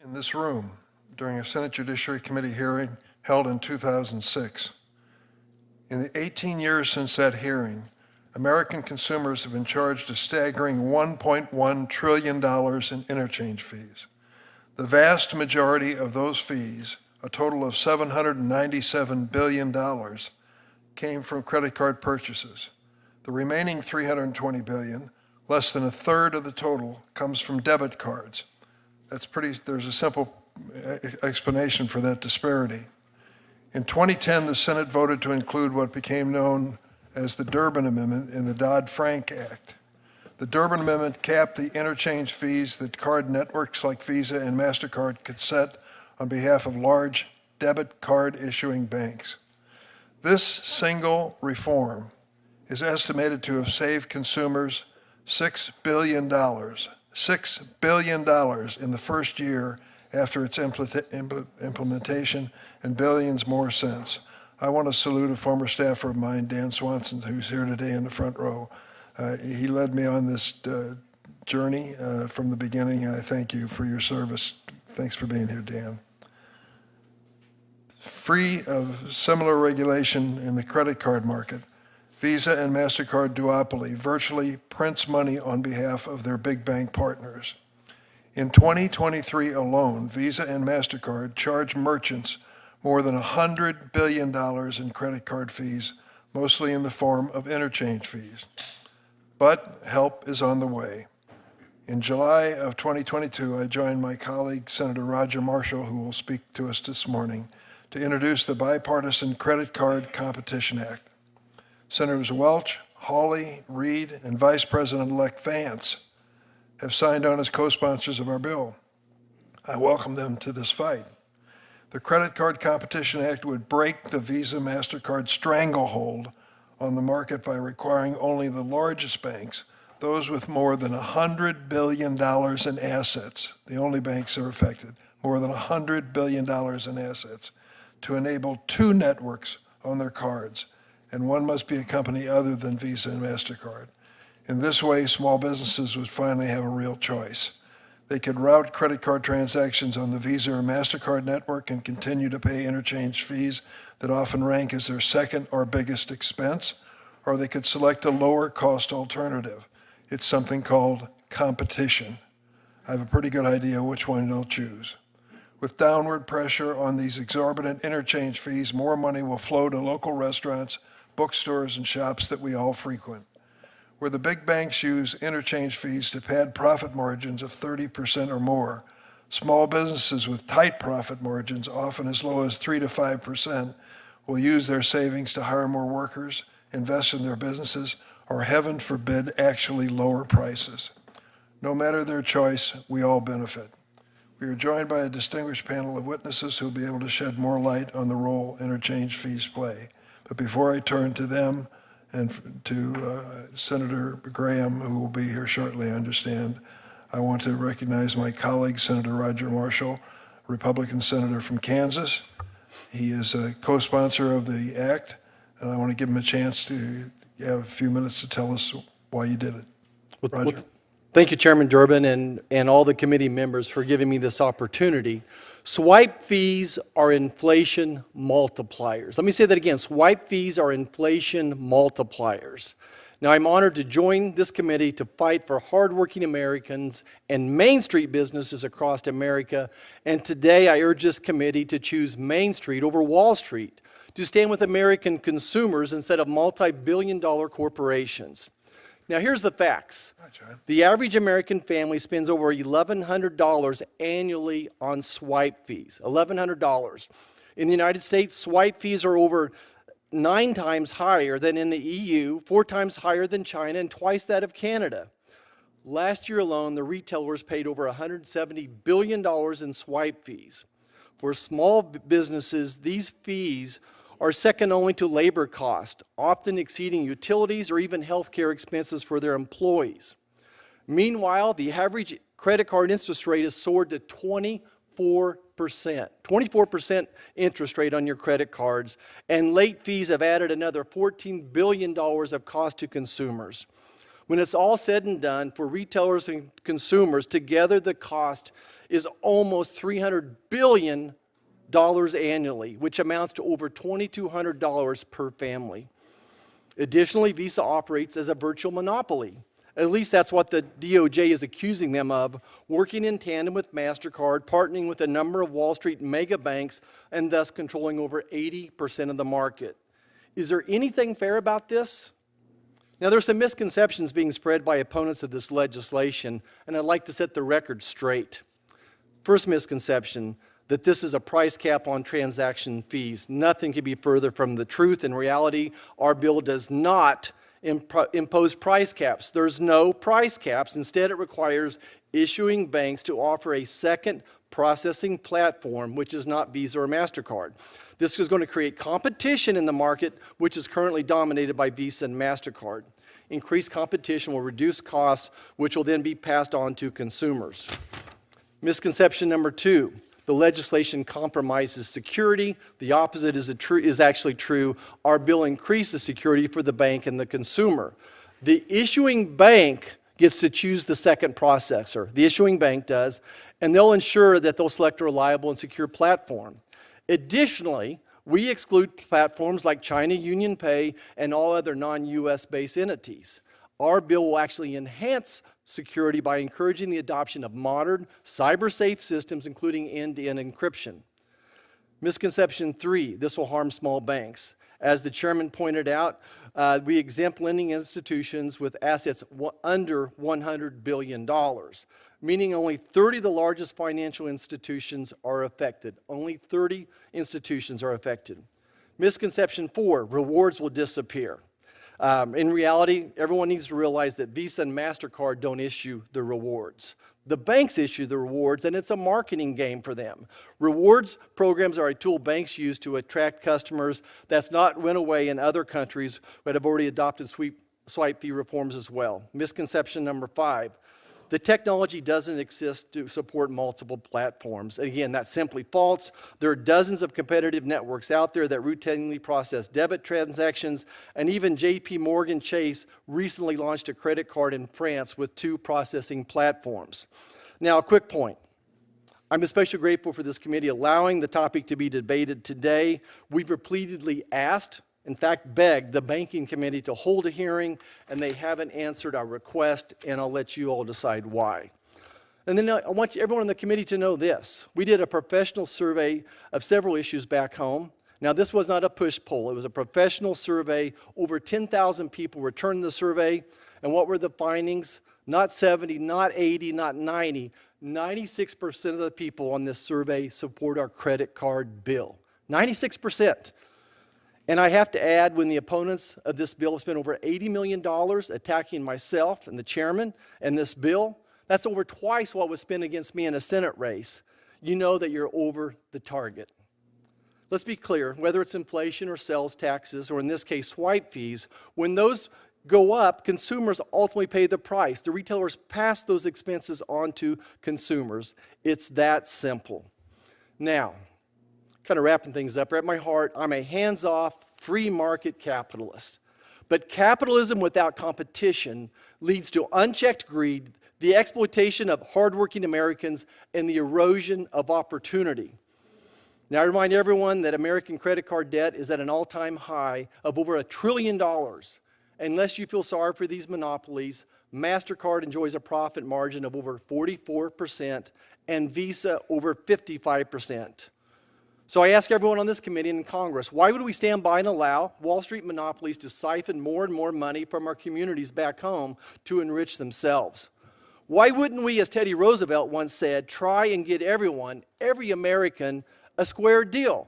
in this room during a Senate Judiciary Committee hearing held in 2006. In the 18 years since that hearing, American consumers have been charged a staggering $1.1 trillion in interchange fees. The vast majority of those fees, a total of $797 billion, came from credit card purchases. The remaining $320 billion, less than a third of the total, comes from debit cards. There's a simple explanation for that disparity. In 2010, the Senate voted to include what became known as the Durbin Amendment in the Dodd-Frank Act. The Durbin Amendment capped the interchange fees that card networks like Visa and MasterCard could set on behalf of large debit card issuing banks. This single reform is estimated to have saved consumers $6 billion. $6 billion in the first year after its implementation, and billions more since. I want to salute a former staffer of mine, Dan Swanson, who's here today in the front row. He led me on this journey from the beginning, and I thank you for your service. Thanks for being here, Dan. Free of similar regulation in the credit card market, Visa and MasterCard duopoly virtually prints money on behalf of their big bank partners. In 2023 alone, Visa and MasterCard charge merchants more than $100 billion in credit card fees, mostly in the form of interchange fees. But help is on the way. In July of 2022, I joined my colleague, Senator Roger Marshall, who will speak to us this morning, to introduce the Bipartisan Credit Card Competition Act. Senators Welch, Hawley, Reid, and Vice President-elect Vance have signed on as co-sponsors of our bill. I welcome them to this fight. The Credit Card Competition Act would break the Visa-Mastercard stranglehold on the market by requiring only the largest banks, those with more than $100 billion in assets, the only banks that are affected, more than $100 billion in assets, to enable two networks on their cards, and one must be a company other than Visa and MasterCard. In this way, small businesses would finally have a real choice. They could route credit card transactions on the Visa or MasterCard network and continue to pay interchange fees that often rank as their second or biggest expense, or they could select a lower cost alternative. It's something called competition. I have a pretty good idea which one they'll choose. With downward pressure on these exorbitant interchange fees, more money will flow to local restaurants, bookstores, and shops that we all frequent. Where the big banks use interchange fees to pad profit margins of 30% or more, small businesses with tight profit margins, often as low as 3 to 5%, will use their savings to hire more workers, invest in their businesses, or heaven forbid, actually lower prices. No matter their choice, we all benefit. We are joined by a distinguished panel of witnesses who will be able to shed more light on the role interchange fees play. But before I turn to them and to Senator Graham, who will be here shortly, I understand, I want to recognize my colleague, Senator Roger Marshall, Republican senator from Kansas. He is a co-sponsor of the act, and I want to give him a chance to have a few minutes to tell us why you did it. Roger. Thank you, Chairman Durbin, and all the committee members for giving me this opportunity. Swipe fees are inflation multipliers. Let me say that again. Swipe fees are inflation multipliers. Now, I'm honored to join this committee to fight for hardworking Americans and Main Street businesses across America. And today, I urge this committee to choose Main Street over Wall Street, to stand with American consumers instead of multi-billion-dollar corporations. Now, here's the facts. The average American family spends over $1,100 annually on swipe fees, $1,100. In the United States, swipe fees are over 9 times higher than in the EU, 4 times higher than China, and twice that of Canada. Last year alone, the retailers paid over $170 billion in swipe fees. For small businesses, these fees are second only to labor cost, often exceeding utilities or even healthcare expenses for their employees. Meanwhile, the average credit card interest rate has soared to 24%. 24% interest rate on your credit cards, and late fees have added another $14 billion of cost to consumers. When it's all said and done, for retailers and consumers, together the cost is almost $300 billion annually, which amounts to over $2,200 per family. Additionally, Visa operates as a virtual monopoly. At least that's what the DOJ is accusing them of, working in tandem with MasterCard, partnering with a number of Wall Street mega banks, and thus controlling over 80% of the market. Is there anything fair about this? Now, there's some misconceptions being spread by opponents of this legislation, and I'd like to set the record straight. First misconception, that this is a price cap on transaction fees. Nothing could be further from the truth. In reality, our bill does not impose price caps. There's no price caps. Instead, it requires issuing banks to offer a second processing platform, which is not Visa or MasterCard. This is going to create competition in the market, which is currently dominated by Visa and MasterCard. Increased competition will reduce costs, which will then be passed on to consumers. Misconception number 2. The legislation compromises security. The opposite is actually true. Our bill increases security for the bank and the consumer. The issuing bank gets to choose the second processor. The issuing bank does, and they'll ensure that they'll select a reliable and secure platform. Additionally, we exclude platforms like China UnionPay and all other non-US based entities. Our bill will actually enhance security by encouraging the adoption of modern, cyber-safe systems, including end-to-end encryption. Misconception 3, this will harm small banks. As the chairman pointed out, we exempt lending institutions with assets under $100 billion, meaning only 30 of the largest financial institutions are affected. Only 30 institutions are affected. Misconception 4, rewards will disappear. In reality, everyone needs to realize that Visa and MasterCard don't issue the rewards. The banks issue the rewards, and it's a marketing game for them. Rewards programs are a tool banks use to attract customers. That's not went away in other countries that have already adopted swipe fee reforms as well. Misconception number 5. The technology doesn't exist to support multiple platforms. Again, that's simply false. There are dozens of competitive networks out there that routinely process debit transactions, and even JP Morgan Chase recently launched a credit card in France with 2 processing platforms. Now, a quick point. I'm especially grateful for this committee allowing the topic to be debated today. We've repeatedly asked, in fact, begged the Banking Committee to hold a hearing, and they haven't answered our request, and I'll let you all decide why. And then I want everyone on the committee to know this. We did a professional survey of several issues back home. Now, this was not a push poll. It was a professional survey. Over 10,000 people returned the survey, and what were the findings? Not 70, not 80, not 90. 96% of the people on this survey support our credit card bill. 96%. And I have to add, when the opponents of this bill have spent over $80 million attacking myself and the chairman and this bill, that's over twice what was spent against me in a Senate race. You know that you're over the target. Let's be clear, whether it's inflation or sales taxes, or in this case, swipe fees, when those go up, consumers ultimately pay the price. The retailers pass those expenses on to consumers. It's that simple. Now, kind of wrapping things up, at my heart, I'm a hands-off, free market capitalist. But capitalism without competition leads to unchecked greed, the exploitation of hardworking Americans, and the erosion of opportunity. Now, I remind everyone that American credit card debt is at an all-time high of over $1 trillion. Unless you feel sorry for these monopolies, MasterCard enjoys a profit margin of over 44% and Visa over 55%. So I ask everyone on this committee and in Congress, why would we stand by and allow Wall Street monopolies to siphon more and more money from our communities back home to enrich themselves? Why wouldn't we, as Teddy Roosevelt once said, try and get everyone, every American, a square deal?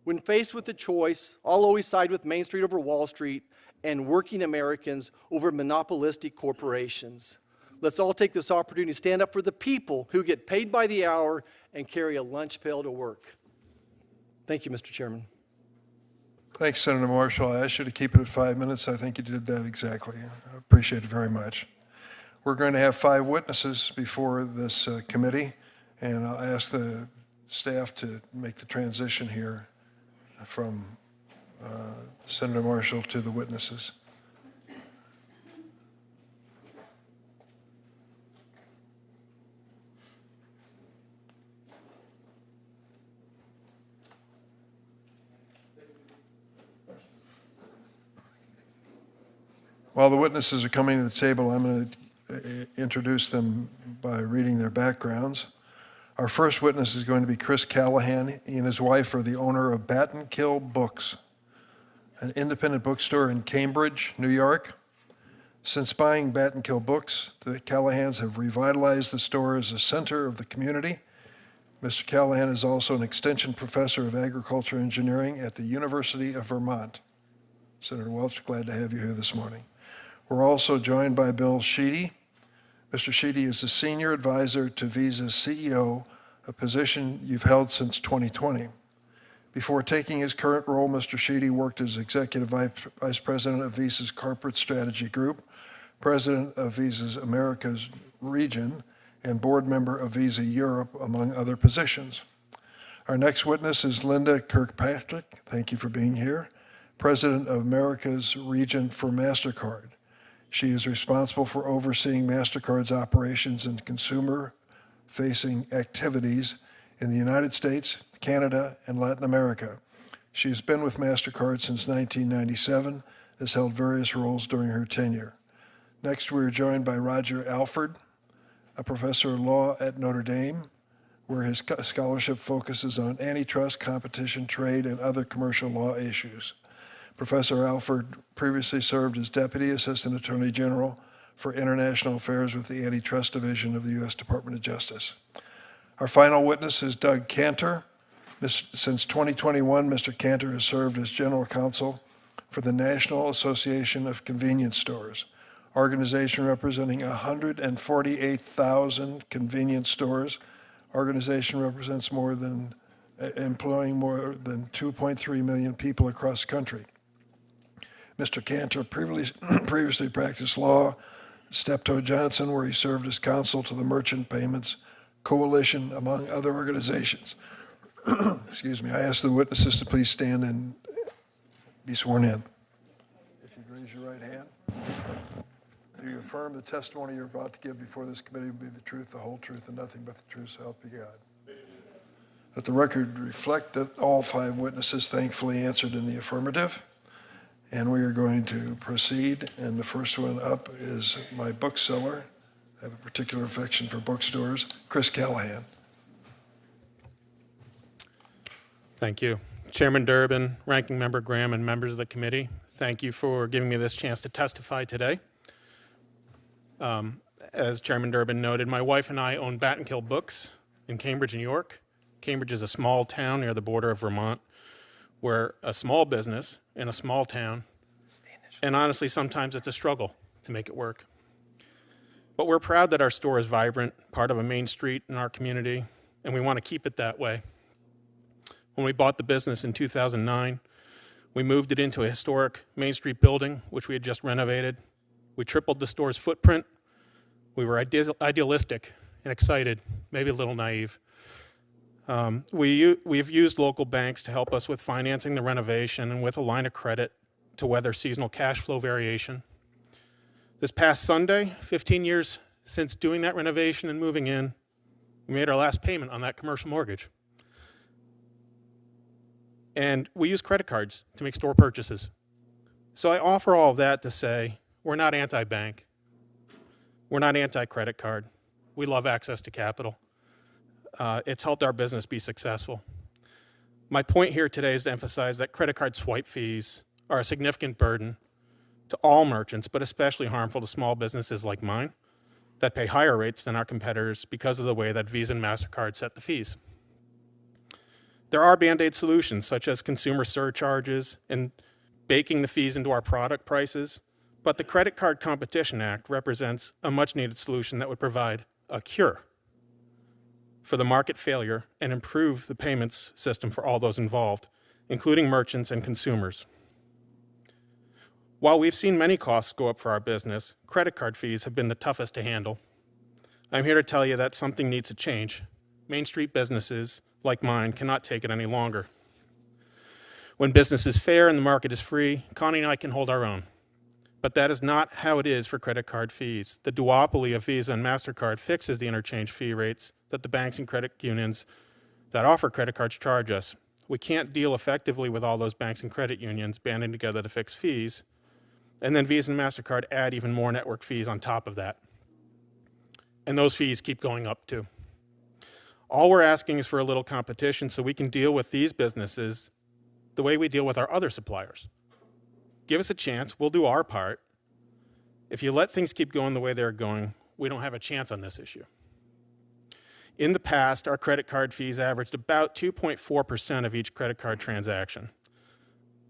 When faced with the choice, I'll always side with Main Street over Wall Street and working Americans over monopolistic corporations. Let's all take this opportunity to stand up for the people who get paid by the hour and carry a lunch pail to work. Thank you, Mr. Chairman. Thanks, Senator Marshall. I asked you to keep it at 5 minutes. I think you did that exactly. I appreciate it very much. We're going to have 5 witnesses before this committee, and I'll ask the staff to make the transition here from Senator Marshall to the witnesses. While the witnesses are coming to the table, I'm going to introduce them by reading their backgrounds. Our first witness is going to be Chris Callahan. He and his wife are the owner of Battenkill Books, an independent bookstore in Cambridge, New York. Since buying Battenkill Books, the Callahans have revitalized the store as a center of the community. Mr. Callahan is also an extension professor of agriculture engineering at the University of Vermont. Senator Welch, glad to have you here this morning. We're also joined by Bill Sheedy. Mr. Sheedy is the senior advisor to Visa's CEO, a position you've held since 2020. Before taking his current role, Mr. Sheedy worked as executive vice president of Visa's corporate strategy group, president of Visa's Americas region, and board member of Visa Europe, among other positions. Our next witness is Linda Kirkpatrick. Thank you for being here. President of Americas region for MasterCard. She is responsible for overseeing MasterCard's operations and consumer-facing activities in the United States, Canada, and Latin America. She has been with MasterCard since 1997, has held various roles during her tenure. Next, we are joined by Roger Alford, a professor of law at Notre Dame, where his scholarship focuses on antitrust, competition, trade, and other commercial law issues. Professor Alford previously served as Deputy Assistant Attorney General for International Affairs with the Antitrust Division of the U.S. Department of Justice. Our final witness is Doug Kantor. Since 2021, Mr. Kantor has served as General Counsel for the National Association of Convenience Stores, organization representing 148,000 convenience stores. Organization represents employing more than 2.3 million people across the country. Mr. Kantor previously practiced law at Steptoe Johnson, where he served as counsel to the Merchant Payments Coalition, among other organizations. Excuse me. I ask the witnesses to please stand and be sworn in. If you'd raise your right hand. Do you affirm the testimony you're about to give before this committee will be the truth, the whole truth, and nothing but the truth, so help you God? Let the record reflect that all 5 witnesses thankfully answered in the affirmative. And we are going to proceed, and the first one up is my bookseller. I have a particular affection for bookstores, Chris Callahan. Thank you. Chairman Durbin, Ranking Member Graham, and members of the committee, thank you for giving me this chance to testify today. As Chairman Durbin noted, my wife and I own Battenkill Books in Cambridge, New York. Cambridge is a small town near the border of Vermont, where a small business in a small town, and honestly, sometimes it's a struggle to make it work. But we're proud that our store is vibrant, part of a main street in our community, and we want to keep it that way. When we bought the business in 2009, we moved it into a historic Main Street building, which we had just renovated. We tripled the store's footprint. We were idealistic and excited, maybe a little naive. We've used local banks to help us with financing the renovation and with a line of credit to weather seasonal cash flow variation. This past Sunday, 15 years since doing that renovation and moving in, we made our last payment on that commercial mortgage. And we use credit cards to make store purchases. So I offer all of that to say we're not anti-bank. We're not anti-credit card. We love access to capital. It's helped our business be successful. My point here today is to emphasize that credit card swipe fees are a significant burden to all merchants, but especially harmful to small businesses like mine that pay higher rates than our competitors because of the way that Visa and MasterCard set the fees. There are Band-Aid solutions, such as consumer surcharges and baking the fees into our product prices, but the Credit Card Competition Act represents a much-needed solution that would provide a cure for the market failure and improve the payments system for all those involved, including merchants and consumers. While we've seen many costs go up for our business, credit card fees have been the toughest to handle. I'm here to tell you that something needs to change. Main Street businesses like mine cannot take it any longer. When business is fair and the market is free, Connie and I can hold our own. But that is not how it is for credit card fees. The duopoly of Visa and MasterCard fixes the interchange fee rates that the banks and credit unions that offer credit cards charge us. We can't deal effectively with all those banks and credit unions banding together to fix fees. And then Visa and MasterCard add even more network fees on top of that. And those fees keep going up too. All we're asking is for a little competition so we can deal with these businesses the way we deal with our other suppliers. Give us a chance, we'll do our part. If you let things keep going the way they're going, we don't have a chance on this issue. In the past, our credit card fees averaged about 2.4% of each credit card transaction.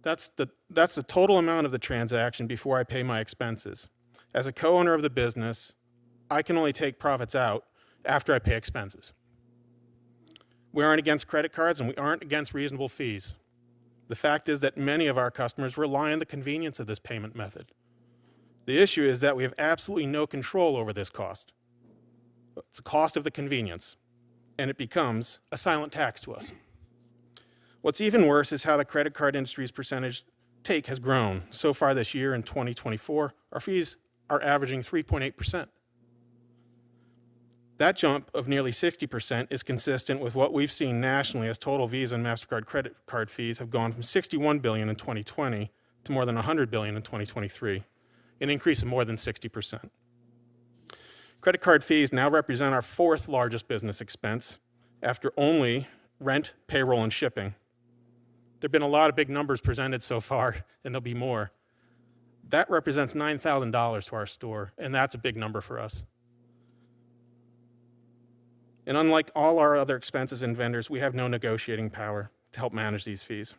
That's the total amount of the transaction before I pay my expenses. As a co-owner of the business, I can only take profits out after I pay expenses. We aren't against credit cards and we aren't against reasonable fees. The fact is that many of our customers rely on the convenience of this payment method. The issue is that we have absolutely no control over this cost. It's the cost of the convenience, and it becomes a silent tax to us. What's even worse is how the credit card industry's percentage take has grown. So far this year in 2024, our fees are averaging 3.8%. That jump of nearly 60% is consistent with what we've seen nationally as total Visa and MasterCard credit card fees have gone from $61 billion in 2020 to more than $100 billion in 2023, an increase of more than 60%. Credit card fees now represent our fourth largest business expense after only rent, payroll, and shipping. There have been a lot of big numbers presented so far, and there'll be more. That represents $9,000 to our store, and that's a big number for us. And unlike all our other expenses and vendors, we have no negotiating power to help manage these fees.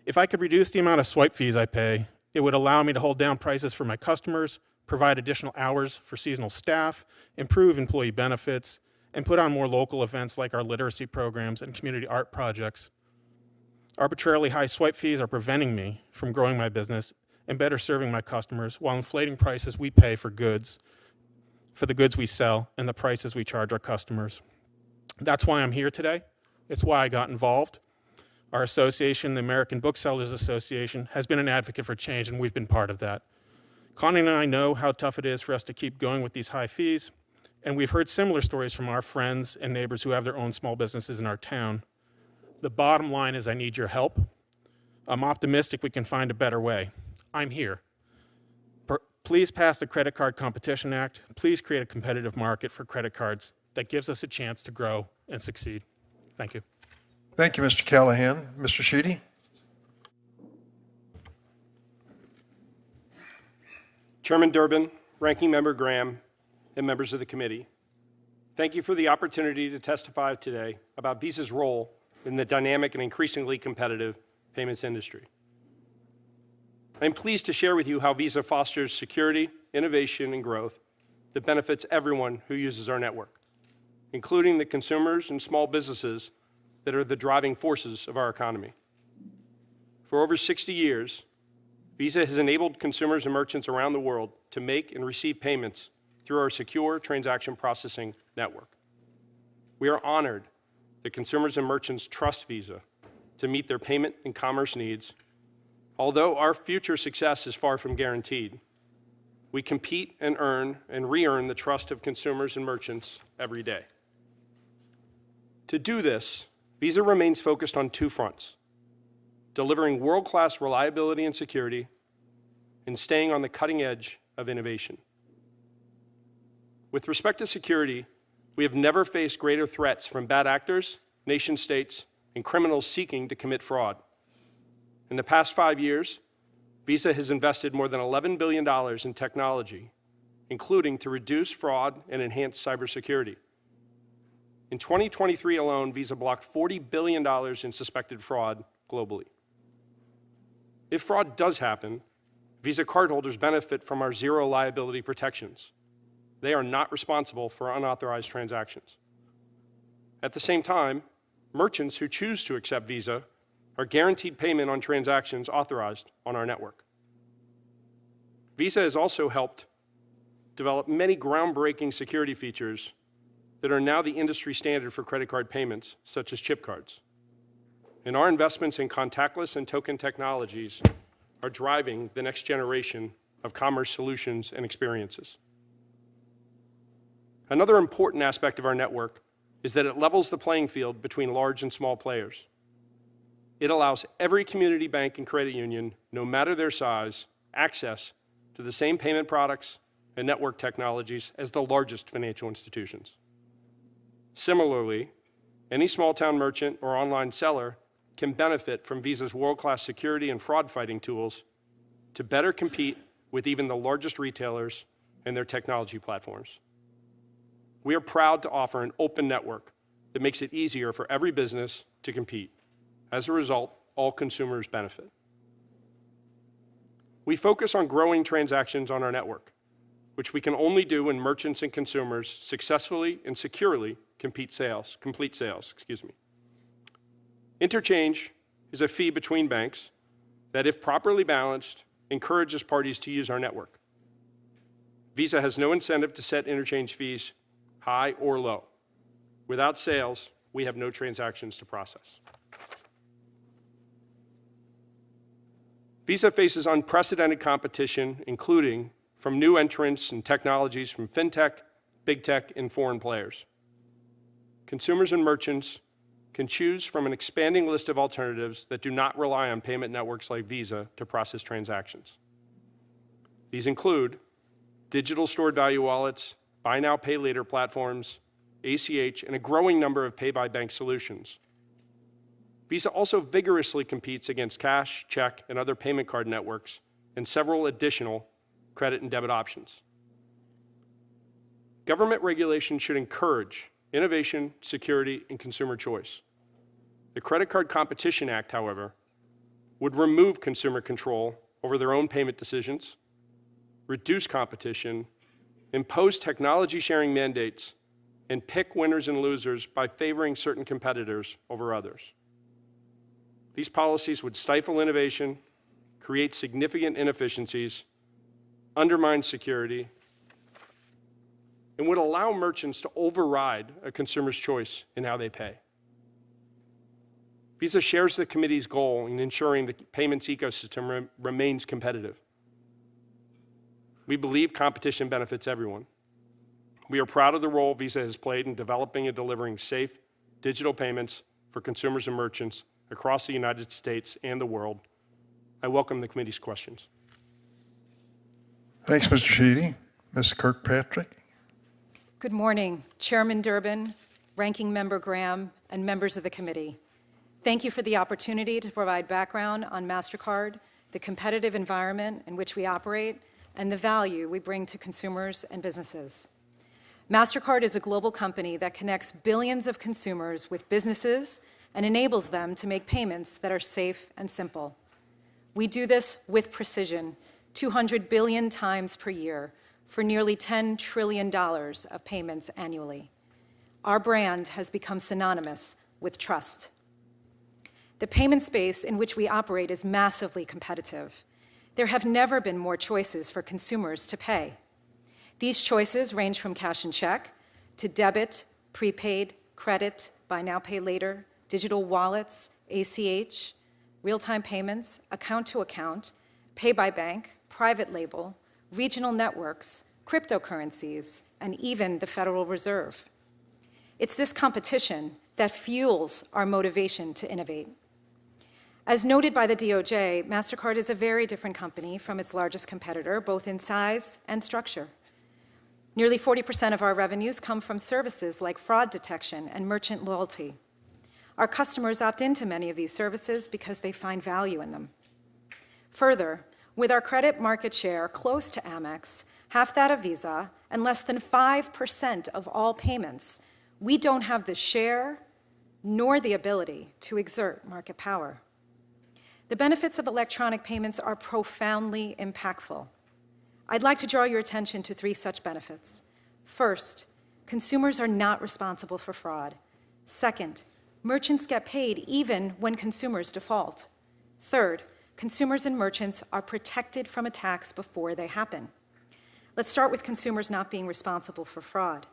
If I could reduce the amount of swipe fees I pay, it would allow me to hold down prices for my customers, provide additional hours for seasonal staff, improve employee benefits, and put on more local events like our literacy programs and community art projects. Arbitrarily high swipe fees are preventing me from growing my business and better serving my customers while inflating prices we pay for the goods we sell and the prices we charge our customers. That's why I'm here today. It's why I got involved. Our association, the American Booksellers Association, has been an advocate for change, and we've been part of that. Connie and I know how tough it is for us to keep going with these high fees, and we've heard similar stories from our friends and neighbors who have their own small businesses in our town. The bottom line is I need your help. I'm optimistic we can find a better way. I'm here. Please pass the Credit Card Competition Act. Please create a competitive market for credit cards that gives us a chance to grow and succeed. Thank you. Thank you, Mr. Callahan. Mr. Sheedy? Chairman Durbin, Ranking Member Graham, and members of the committee, thank you for the opportunity to testify today about Visa's role in the dynamic and increasingly competitive payments industry. I'm pleased to share with you how Visa fosters security, innovation, and growth that benefits everyone who uses our network, including the consumers and small businesses that are the driving forces of our economy. For over 60 years, Visa has enabled consumers and merchants around the world to make and receive payments through our secure transaction processing network. We are honored that consumers and merchants trust Visa to meet their payment and commerce needs. Although our future success is far from guaranteed, we compete and earn and re-earn the trust of consumers and merchants every day. To do this, Visa remains focused on two fronts: delivering world-class reliability and security, and staying on the cutting edge of innovation. With respect to security, we have never faced greater threats from bad actors, nation-states, and criminals seeking to commit fraud. In the past 5 years, Visa has invested more than $11 billion in technology, including to reduce fraud and enhance cybersecurity. In 2023 alone, Visa blocked $40 billion in suspected fraud globally. If fraud does happen, Visa cardholders benefit from our zero liability protections. They are not responsible for unauthorized transactions. At the same time, merchants who choose to accept Visa are guaranteed payment on transactions authorized on our network. Visa has also helped develop many groundbreaking security features that are now the industry standard for credit card payments, such as chip cards. And our investments in contactless and token technologies are driving the next generation of commerce solutions and experiences. Another important aspect of our network is that it levels the playing field between large and small players. It allows every community bank and credit union, no matter their size, access to the same payment products and network technologies as the largest financial institutions. Similarly, any small-town merchant or online seller can benefit from Visa's world-class security and fraud-fighting tools to better compete with even the largest retailers and their technology platforms. We are proud to offer an open network that makes it easier for every business to compete. As a result, all consumers benefit. We focus on growing transactions on our network, which we can only do when merchants and consumers successfully and securely complete sales. Interchange is a fee between banks that, if properly balanced, encourages parties to use our network. Visa has no incentive to set interchange fees high or low. Without sales, we have no transactions to process. Visa faces unprecedented competition, including from new entrants and technologies from fintech, big tech, and foreign players. Consumers and merchants can choose from an expanding list of alternatives that do not rely on payment networks like Visa to process transactions. These include digital stored value wallets, buy now, pay later platforms, ACH, and a growing number of pay-by-bank solutions. Visa also vigorously competes against cash, check, and other payment card networks and several additional credit and debit options. Government regulation should encourage innovation, security, and consumer choice. The Credit Card Competition Act, however, would remove consumer control over their own payment decisions, reduce competition, impose technology sharing mandates, and pick winners and losers by favoring certain competitors over others. These policies would stifle innovation, create significant inefficiencies, undermine security, and would allow merchants to override a consumer's choice in how they pay. Visa shares the committee's goal in ensuring the payments ecosystem remains competitive. We believe competition benefits everyone. We are proud of the role Visa has played in developing and delivering safe digital payments for consumers and merchants across the United States and the world. I welcome the committee's questions. Thanks, Mr. Sheedy. Ms. Kirkpatrick. Good morning, Chairman Durbin, Ranking Member Graham, and members of the committee. Thank you for the opportunity to provide background on MasterCard, the competitive environment in which we operate, and the value we bring to consumers and businesses. MasterCard is a global company that connects billions of consumers with businesses and enables them to make payments that are safe and simple. We do this with precision, 200 billion times per year, for nearly $10 trillion of payments annually. Our brand has become synonymous with trust. The payment space in which we operate is massively competitive. There have never been more choices for consumers to pay. These choices range from cash and check to debit, prepaid, credit, buy now, pay later, digital wallets, ACH, real-time payments, account to account, pay by bank, private label, regional networks, cryptocurrencies, and even the Federal Reserve. It's this competition that fuels our motivation to innovate. As noted by the DOJ, MasterCard is a very different company from its largest competitor, both in size and structure. Nearly 40% of our revenues come from services like fraud detection and merchant loyalty. Our customers opt into many of these services because they find value in them. Further, with our credit market share close to Amex, half that of Visa, and less than 5% of all payments, we don't have the share nor the ability to exert market power. The benefits of electronic payments are profoundly impactful. I'd like to draw your attention to 3 such benefits. First, consumers are not responsible for fraud. Second, merchants get paid even when consumers default. Third, consumers and merchants are protected from attacks before they happen. Let's start with consumers not being responsible for fraud.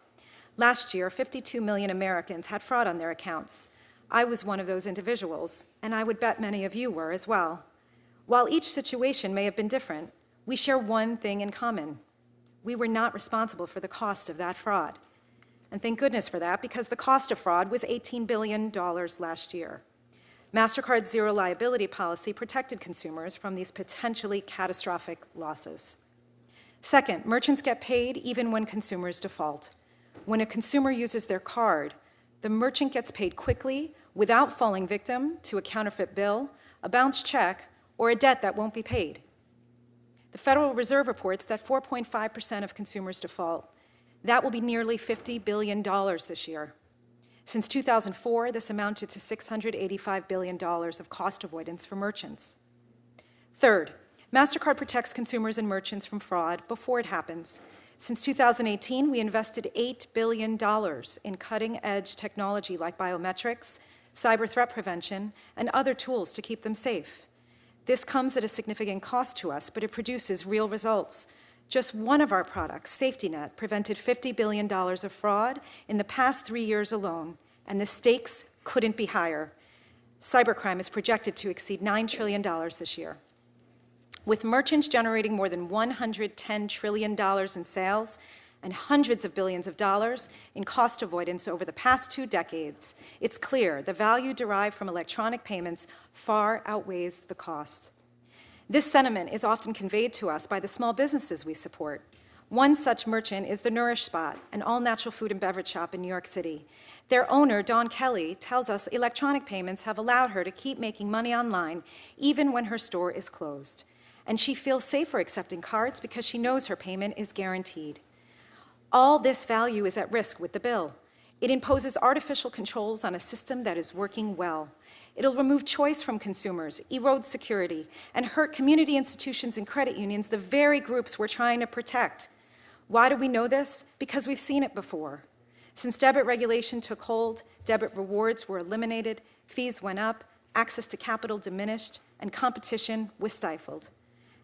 Last year, 52 million Americans had fraud on their accounts. I was one of those individuals, and I would bet many of you were as well. While each situation may have been different, we share one thing in common. We were not responsible for the cost of that fraud. And thank goodness for that, because the cost of fraud was $18 billion last year. MasterCard's zero liability policy protected consumers from these potentially catastrophic losses. Second, merchants get paid even when consumers default. When a consumer uses their card, the merchant gets paid quickly without falling victim to a counterfeit bill, a bounced check, or a debt that won't be paid. The Federal Reserve reports that 4.5% of consumers default. That will be nearly $50 billion this year. Since 2004, this amounted to $685 billion of cost avoidance for merchants. Third, MasterCard protects consumers and merchants from fraud before it happens. Since 2018, we invested $8 billion in cutting-edge technology like biometrics, cyber threat prevention, and other tools to keep them safe. This comes at a significant cost to us, but it produces real results. Just one of our products, SafetyNet, prevented $50 billion of fraud in the past 3 years alone, and the stakes couldn't be higher. Cybercrime is projected to exceed $9 trillion this year. With merchants generating more than $110 trillion in sales and hundreds of billions of dollars in cost avoidance over the past 2 decades, it's clear the value derived from electronic payments far outweighs the cost. This sentiment is often conveyed to us by the small businesses we support. One such merchant is the Nourish Spot, an all-natural food and beverage shop in New York City. Their owner, Dawn Kelly, tells us electronic payments have allowed her to keep making money online even when her store is closed. And she feels safer accepting cards because she knows her payment is guaranteed. All this value is at risk with the bill. It imposes artificial controls on a system that is working well. It'll remove choice from consumers, erode security, and hurt community institutions and credit unions, the very groups we're trying to protect. Why do we know this? Because we've seen it before. Since debit regulation took hold, debit rewards were eliminated, fees went up, access to capital diminished, and competition was stifled.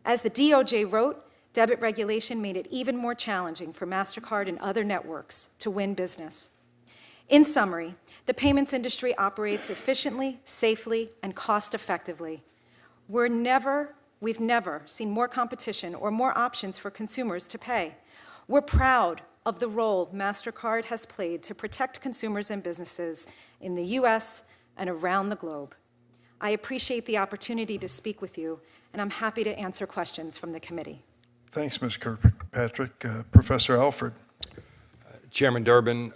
As the DOJ wrote, debit regulation made it even more challenging for MasterCard and other networks to win business. In summary, the payments industry operates efficiently, safely, and cost-effectively. We've never seen more competition or more options for consumers to pay. We're proud of the role MasterCard has played to protect consumers and businesses in the U.S. and around the globe. I appreciate the opportunity to speak with you, and I'm happy to answer questions from the committee. Thanks, Ms. Kirkpatrick. Professor Alford. Chairman Durbin,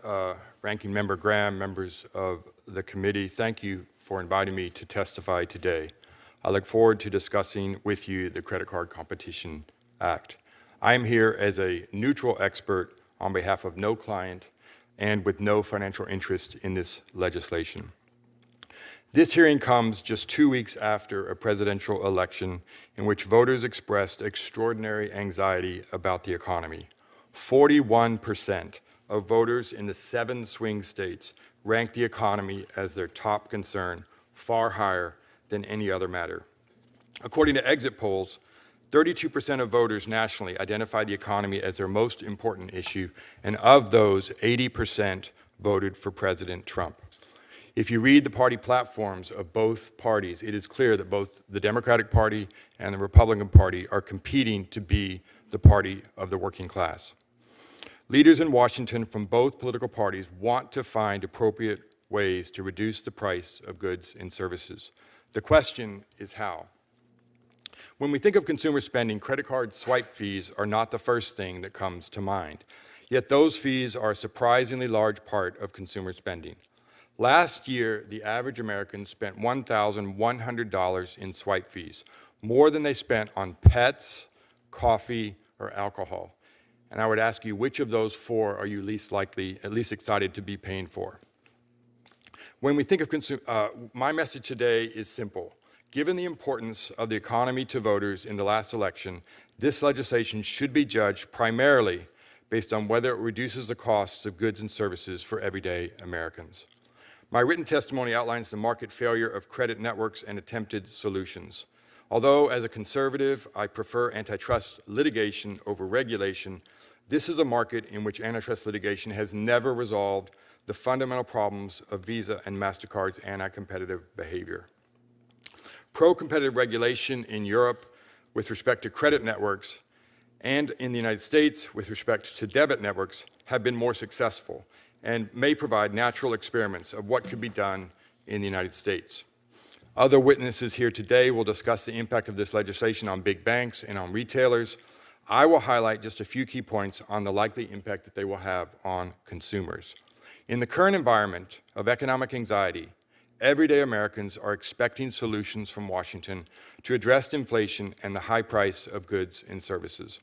Ranking Member Graham, members of the committee, thank you for inviting me to testify today. I look forward to discussing with you the Credit Card Competition Act. I am here as a neutral expert on behalf of no client and with no financial interest in this legislation. This hearing comes just 2 weeks after a presidential election in which voters expressed extraordinary anxiety about the economy. 41% of voters in the 7 swing states ranked the economy as their top concern, far higher than any other matter. According to exit polls, 32% of voters nationally identified the economy as their most important issue, and of those, 80% voted for President Trump. If you read the party platforms of both parties, it is clear that both the Democratic Party and the Republican Party are competing to be the party of the working class. Leaders in Washington from both political parties want to find appropriate ways to reduce the price of goods and services. The question is how. When we think of consumer spending, credit card swipe fees are not the first thing that comes to mind. Yet those fees are a surprisingly large part of consumer spending. Last year, the average American spent $1,100 in swipe fees, more than they spent on pets, coffee, or alcohol. And I would ask you, which of those 4 are you least excited to be paying for? When we think of my message today is simple. Given the importance of the economy to voters in the last election, this legislation should be judged primarily based on whether it reduces the costs of goods and services for everyday Americans. My written testimony outlines the market failure of credit networks and attempted solutions. Although, as a conservative, I prefer antitrust litigation over regulation, this is a market in which antitrust litigation has never resolved the fundamental problems of Visa and MasterCard's anti-competitive behavior. Pro-competitive regulation in Europe with respect to credit networks and in the United States with respect to debit networks have been more successful and may provide natural experiments of what could be done in the United States. Other witnesses here today will discuss the impact of this legislation on big banks and on retailers. I will highlight just a few key points on the likely impact that they will have on consumers. In the current environment of economic anxiety, everyday Americans are expecting solutions from Washington to address inflation and the high price of goods and services.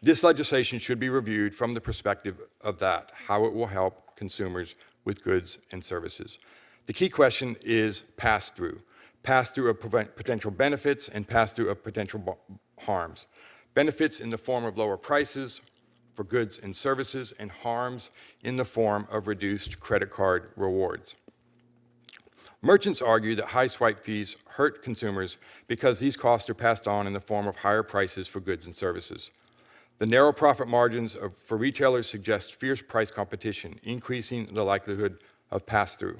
This legislation should be reviewed from the perspective of that, how it will help consumers with goods and services. The key question is pass-through of potential benefits and pass-through of potential harms. Benefits in the form of lower prices for goods and services, and harms in the form of reduced credit card rewards. Merchants argue that high swipe fees hurt consumers because these costs are passed on in the form of higher prices for goods and services. The narrow profit margins for retailers suggest fierce price competition, increasing the likelihood of pass-through.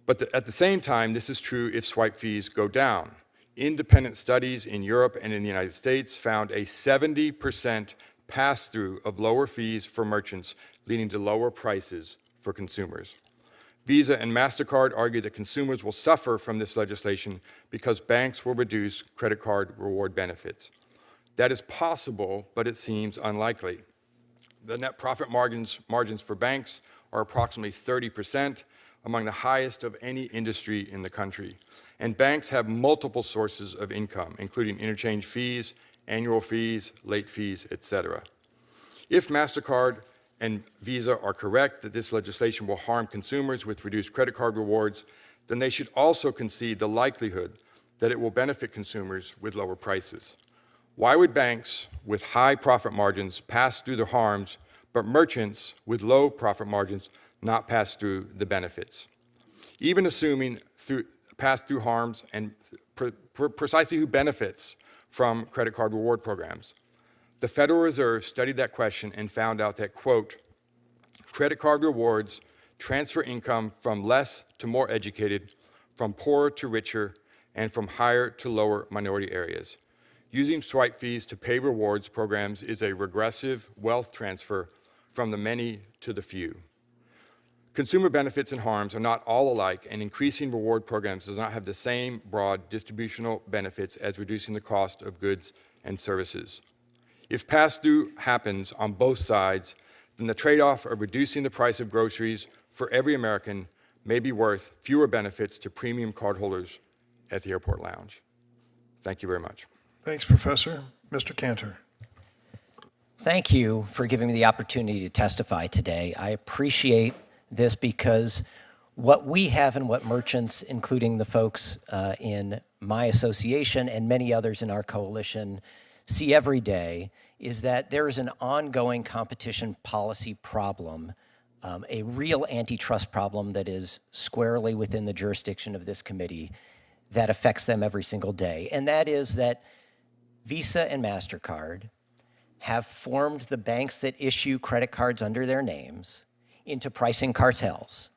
But at the same time, this is true if swipe fees go down. Independent studies in Europe and in the United States found a 70% pass-through of lower fees for merchants, leading to lower prices for consumers. Visa and MasterCard argue that consumers will suffer from this legislation because banks will reduce credit card reward benefits. That is possible, but it seems unlikely. The net profit margins for banks are approximately 30%, among the highest of any industry in the country. And banks have multiple sources of income, including interchange fees, annual fees, late fees, etc. If MasterCard and Visa are correct that this legislation will harm consumers with reduced credit card rewards, then they should also concede the likelihood that it will benefit consumers with lower prices. Why would banks with high profit margins pass through the harms, but merchants with low profit margins not pass through the benefits? Even assuming pass-through harms and precisely who benefits from credit card reward programs. The Federal Reserve studied that question and found out that, quote, credit card rewards transfer income from less to more educated, from poorer to richer, and from higher to lower minority areas. Using swipe fees to pay rewards programs is a regressive wealth transfer from the many to the few. Consumer benefits and harms are not all alike, and increasing reward programs does not have the same broad distributional benefits as reducing the cost of goods and services. If pass-through happens on both sides, then the trade-off of reducing the price of groceries for every American may be worth fewer benefits to premium cardholders at the airport lounge. Thank you very much. Thanks, Professor. Mr. Kantor. Thank you for giving me the opportunity to testify today. I appreciate this because what we have and what merchants, including the folks in my association and many others in our coalition, see every day is that there is an ongoing competition policy problem, a real antitrust problem that is squarely within the jurisdiction of this committee that affects them every single day. And that is that Visa and MasterCard have formed the banks that issue credit cards under their names into pricing cartels.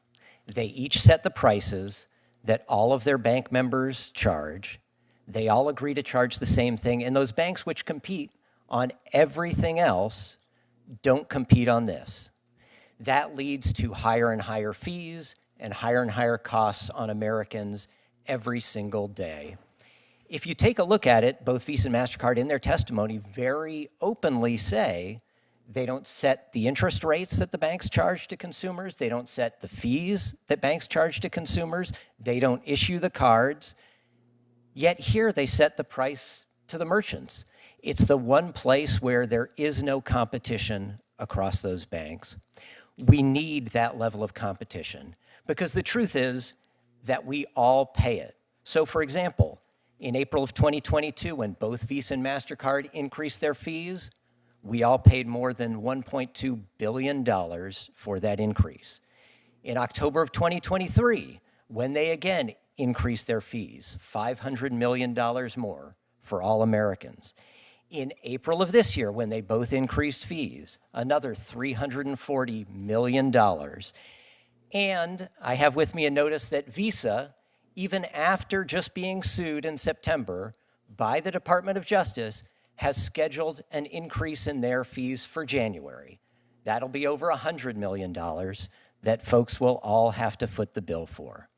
They each set the prices that all of their bank members charge. They all agree to charge the same thing, and those banks which compete on everything else don't compete on this. That leads to higher and higher fees and higher costs on Americans every single day. If you take a look at it, both Visa and MasterCard in their testimony very openly say they don't set the interest rates that the banks charge to consumers. They don't set the fees that banks charge to consumers. They don't issue the cards. Yet here they set the price to the merchants. It's the one place where there is no competition across those banks. We need that level of competition because the truth is that we all pay it. So for example, in April of 2022, when both Visa and MasterCard increased their fees, we all paid more than $1.2 billion for that increase. In October of 2023, when they again increased their fees, $500 million more for all Americans. In April of this year, when they both increased fees, another $340 million. And I have with me a notice that Visa, even after just being sued in September by the Department of Justice, has scheduled an increase in their fees for January. That'll be over $100 million that folks will all have to foot the bill for.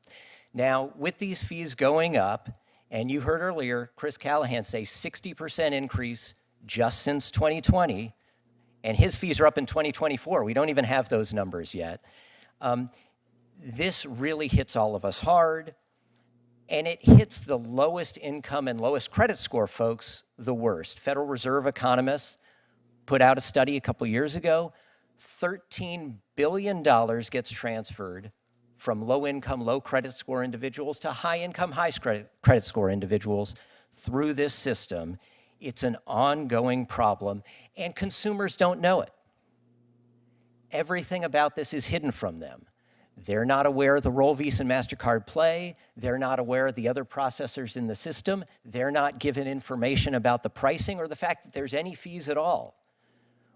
Now, with these fees going up, and you heard earlier Chris Callahan say 60% increase just since 2020, and his fees are up in 2024. We don't even have those numbers yet. This really hits all of us hard, and it hits the lowest income and lowest credit score folks the worst. Federal Reserve economists put out a study a couple years ago. $13 billion gets transferred from low-income, low-credit score individuals to high-income, high-credit score individuals through this system. It's an ongoing problem, and consumers don't know it. Everything about this is hidden from them. They're not aware of the role Visa and MasterCard play. They're not aware of the other processors in the system. They're not given information about the pricing or the fact that there's any fees at all.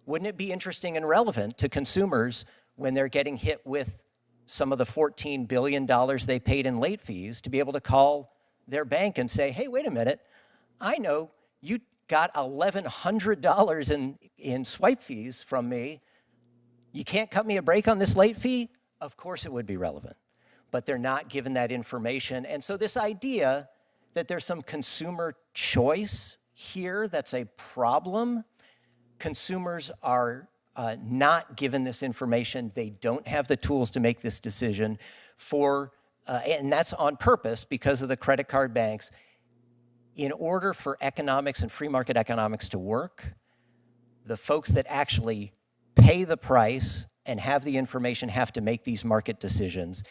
Wouldn't it be interesting and relevant to consumers when they're getting hit with some of the $14 billion they paid in late fees to be able to call their bank and say, hey, wait a minute, I know you got $1,100 in swipe fees from me. You can't cut me a break on this late fee? Of course it would be relevant, but they're not given that information. And so this idea that there's some consumer choice here that's a problem, consumers are not given this information. They don't have the tools to make this decision and that's on purpose because of the credit card banks. In order for economics and free market economics to work, the folks that actually pay the price and have the information have to make these market decisions.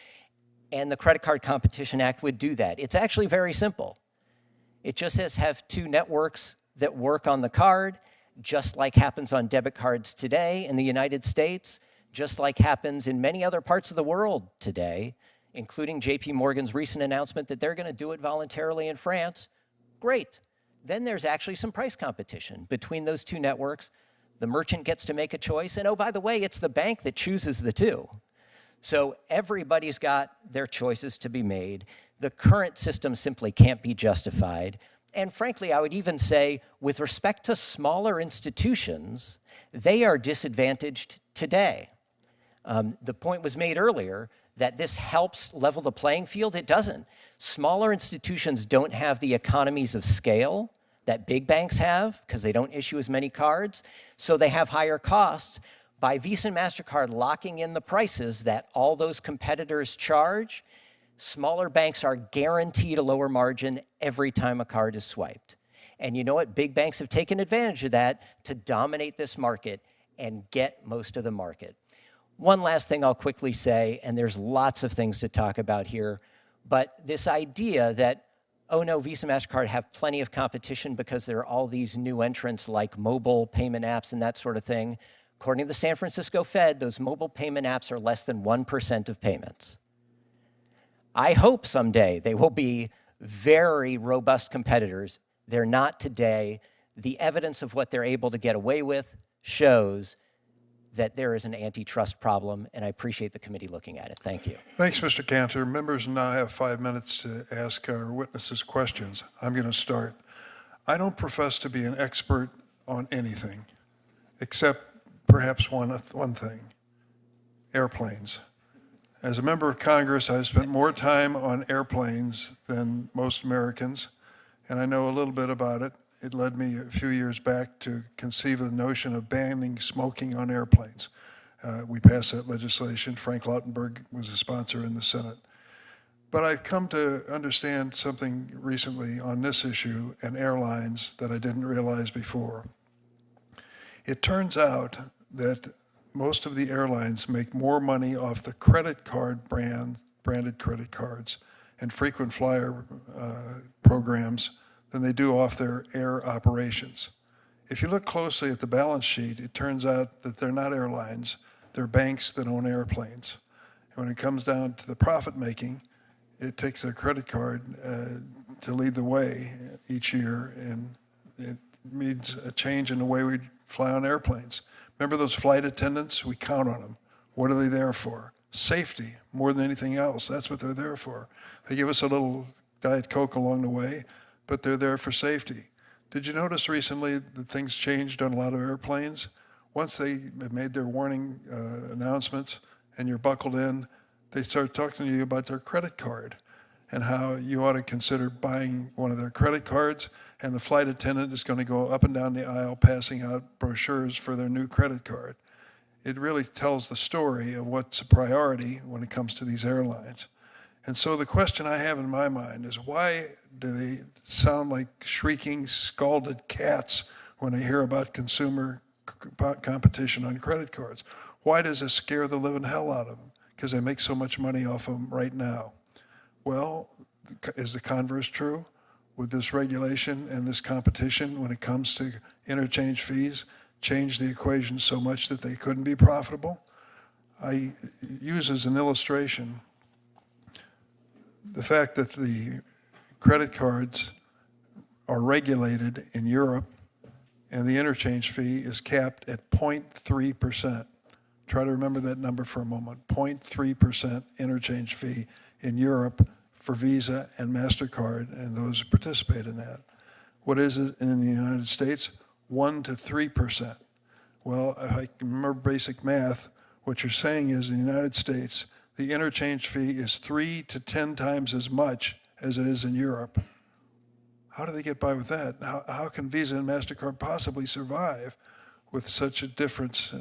And the Credit Card Competition Act would do that. It's actually very simple. It just says have two networks that work on the card, just like happens on debit cards today in the United States, just like happens in many other parts of the world today, including JP Morgan's recent announcement that they're going to do it voluntarily in France. Great. Then there's actually some price competition between those two networks. The merchant gets to make a choice, and oh, by the way, it's the bank that chooses the two. So everybody's got their choices to be made. The current system simply can't be justified. And frankly, I would even say, with respect to smaller institutions, they are disadvantaged today. The point was made earlier that this helps level the playing field. It doesn't. Smaller institutions don't have the economies of scale that big banks have because they don't issue as many cards, so they have higher costs. By Visa and MasterCard locking in the prices that all those competitors charge, smaller banks are guaranteed a lower margin every time a card is swiped. And you know what? Big banks have taken advantage of that to dominate this market and get most of the market. One last thing I'll quickly say, and there's lots of things to talk about here, but this idea that, oh no, Visa, MasterCard have plenty of competition because there are all these new entrants like mobile payment apps and that sort of thing. According to the San Francisco Fed, those mobile payment apps are less than 1% of payments. I hope someday they will be very robust competitors. They're not today. The evidence of what they're able to get away with shows that there is an antitrust problem, and I appreciate the committee looking at it. Thank you. Thanks, Mr. Kantor. Members now have 5 minutes to ask our witnesses questions. I'm going to start. I don't profess to be an expert on anything, except perhaps one thing, airplanes. As a member of Congress, I've spent more time on airplanes than most Americans, and I know a little bit about it. It led me a few years back to conceive of the notion of banning smoking on airplanes. We passed that legislation. Frank Lautenberg was a sponsor in the Senate. But I've come to understand something recently on this issue and airlines that I didn't realize before. It turns out that most of the airlines make more money off the credit card branded credit cards and frequent flyer programs than they do off their air operations. If you look closely at the balance sheet, it turns out that they're not airlines, they're banks that own airplanes. And when it comes down to the profit making, it takes their credit card to lead the way each year, and it means a change in the way we fly on airplanes. Remember those flight attendants? We count on them. What are they there for? Safety, more than anything else. That's what they're there for. They give us a little Diet Coke along the way, but they're there for safety. Did you notice recently that things changed on a lot of airplanes? Once they have made their warning announcements and you're buckled in, they start talking to you about their credit card. and how you ought to consider buying one of their credit cards, and the flight attendant is going to go up and down the aisle passing out brochures for their new credit card. It really tells the story of what's a priority when it comes to these airlines. And so the question I have in my mind is, why do they sound like shrieking, scalded cats when they hear about consumer competition on credit cards? Why does it scare the living hell out of them? Because they make so much money off of them right now. Well, is the converse true? With this regulation and this competition when it comes to interchange fees, change the equation so much that they couldn't be profitable? I use as an illustration the fact that the credit cards are regulated in Europe and the interchange fee is capped at 0.3%. Try to remember that number for a moment. 0.3% interchange fee in Europe for Visa and MasterCard and those who participate in that. What is it in the United States? 1 to 3%. Well, if I can remember basic math, what you're saying is in the United States, the interchange fee is 3 to 10 times as much as it is in Europe. How do they get by with that? How can Visa and MasterCard possibly survive with such a difference,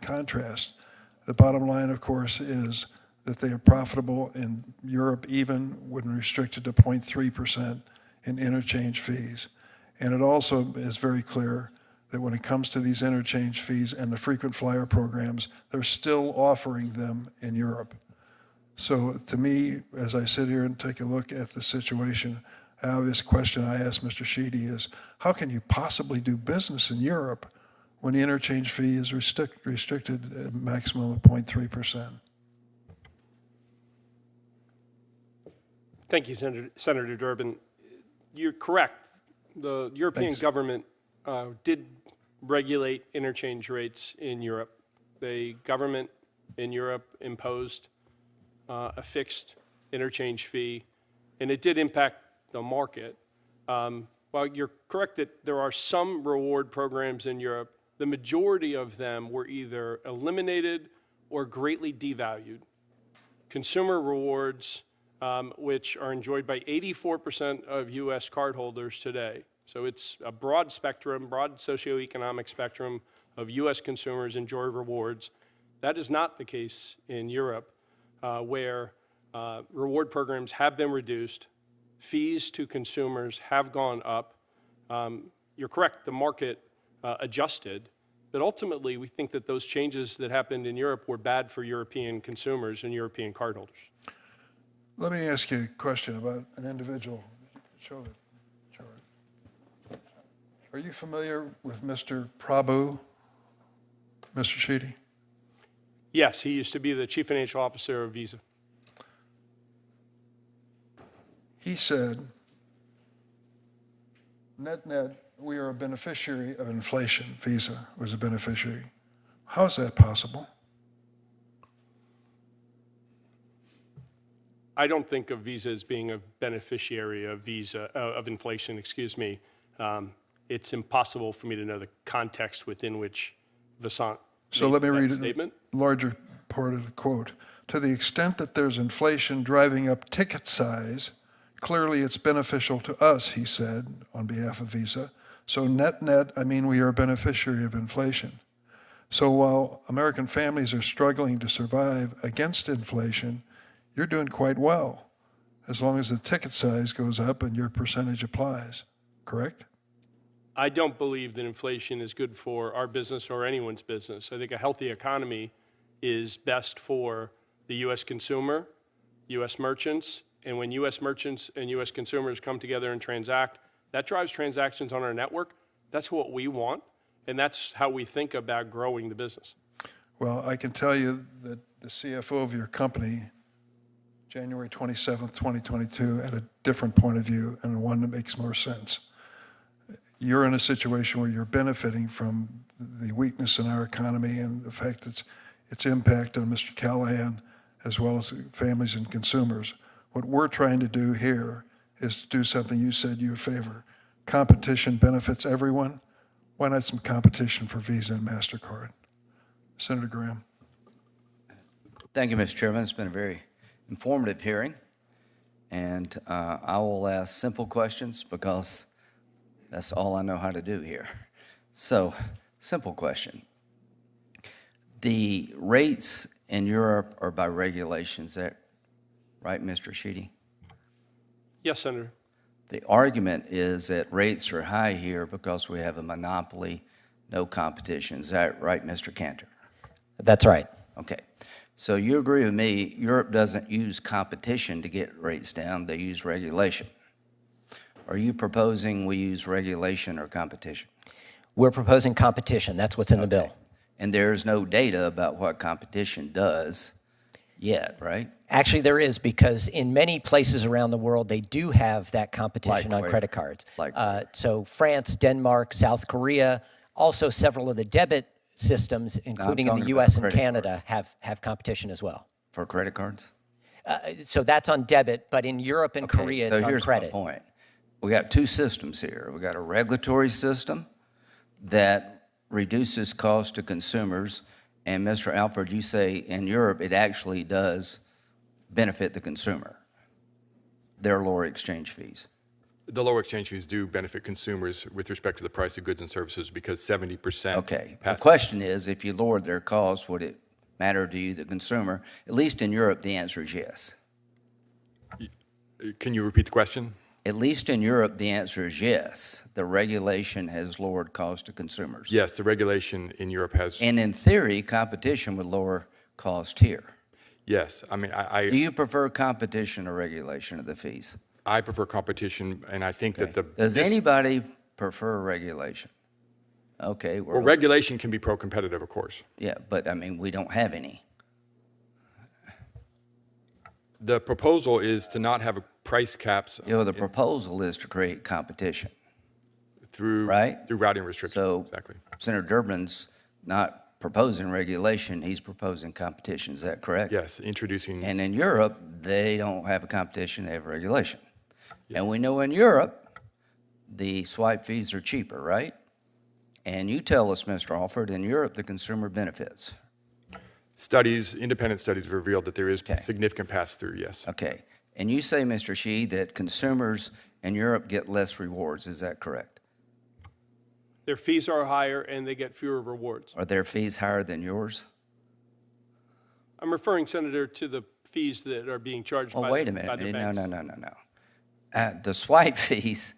contrast? The bottom line, of course, is that they are profitable in Europe even when restricted to 0.3% in interchange fees. And it also is very clear that when it comes to these interchange fees and the frequent flyer programs, they're still offering them in Europe. So to me, as I sit here and take a look at the situation, the obvious question I ask Mr. Sheedy is, how can you possibly do business in Europe when the interchange fee is restricted at a maximum of 0.3%? Thank you, Senator Durbin. You're correct. The European government did regulate interchange rates in Europe. The government in Europe imposed a fixed interchange fee, and it did impact the market. While you're correct that there are some reward programs in Europe, the majority of them were either eliminated or greatly devalued. Consumer rewards, which are enjoyed by 84% of U.S. cardholders today. So it's a broad spectrum, broad socioeconomic spectrum of U.S. consumers enjoy rewards. That is not the case in Europe, where reward programs have been reduced, fees to consumers have gone up. You're correct, the market adjusted, but ultimately we think that those changes that happened in Europe were bad for European consumers and European cardholders. Let me ask you a question about an individual. Show the chart. Are you familiar with Mr. Prabhu, Mr. Sheedy? Yes, he used to be the chief financial officer of Visa. He said, net, we are a beneficiary of inflation. Visa was a beneficiary. How is that possible? I don't think of Visa as being a beneficiary of inflation, excuse me. It's impossible for me to know the context within which Vasant So let me read statement. a larger part of the quote. To the extent that there's inflation driving up ticket size, clearly it's beneficial to us, he said, on behalf of Visa. So net, I mean we are a beneficiary of inflation. So while American families are struggling to survive against inflation, you're doing quite well, as long as the ticket size goes up and your percentage applies, correct? I don't believe that inflation is good for our business or anyone's business. I think a healthy economy is best for the U.S. consumer, U.S. merchants, and when U.S. merchants and U.S. consumers come together and transact, that drives transactions on our network. That's what we want, and that's how we think about growing the business. Well, I can tell you that the CFO of your company, January 27th, 2022, had a different point of view and one that makes more sense. You're in a situation where you're benefiting from the weakness in our economy and the fact that its impact on Mr. Callahan as well as families and consumers. What we're trying to do here is to do something you said you favor. Competition benefits everyone. Why not some competition for Visa and MasterCard? Senator Graham. Thank you, Mr. Chairman. It's been a very informative hearing. And I will ask simple questions because that's all I know how to do here. So, simple question. The rates in Europe are by regulation, is that right, Mr. Sheedy? Yes, Senator. The argument is that rates are high here because we have a monopoly, no competition. Is that right, Mr. Kantor? That's right. Okay. So you agree with me, Europe doesn't use competition to get rates down, they use regulation. Are you proposing we use regulation or competition? We're proposing competition. That's what's in the bill. And there's no data about what competition does yet, right? Actually, there is, because in many places around the world, they do have that competition Like on where? credit cards. Like So France, Denmark, South Korea, also several of the debit systems, including in talking the about U.S. and credit Canada, cards. have competition as well. For credit cards? So that's on debit, but in Europe and Korea, So it's on here's credit. my point. We got two systems here. We got a regulatory system that reduces cost to consumers, and Mr. Alford, you say in Europe it actually does benefit the consumer. Their lower exchange fees. The lower exchange fees do benefit consumers with respect to the price of goods and services because 70%. Okay. The pass- question is, if you lowered their costs, would it matter to you, the consumer? At least in Europe, the answer is yes. Can you repeat the question? At least in Europe, the answer is yes. The regulation has lowered costs to consumers. Yes, the regulation in Europe has. And in theory, competition would lower cost here. Yes, I mean, Do you prefer competition or regulation of the fees? I prefer competition, and I think that Does anybody prefer regulation? Okay, Well, regulation can be pro-competitive, of course. yeah, but I mean, we don't have any. The proposal is to not have a price caps You know, the proposal is to create competition. through Right. through routing restrictions. So Exactly. Senator Durbin's not proposing regulation, he's proposing competition, is that correct? Yes, introducing. And in Europe, they don't have a competition, they have regulation. And we know in Europe, the swipe fees are cheaper, right? And you tell us, Mr. Alford, in Europe, the consumer benefits. Independent studies have revealed that there is significant pass-through, yes. Okay. And you say, Mr. Sheedy, that consumers in Europe get less rewards, is that correct? Their fees are higher and they get fewer rewards. Are their fees higher than yours? I'm referring, Senator, to the fees that are being charged by Well, wait a by minute. the No, banks. no. The swipe fees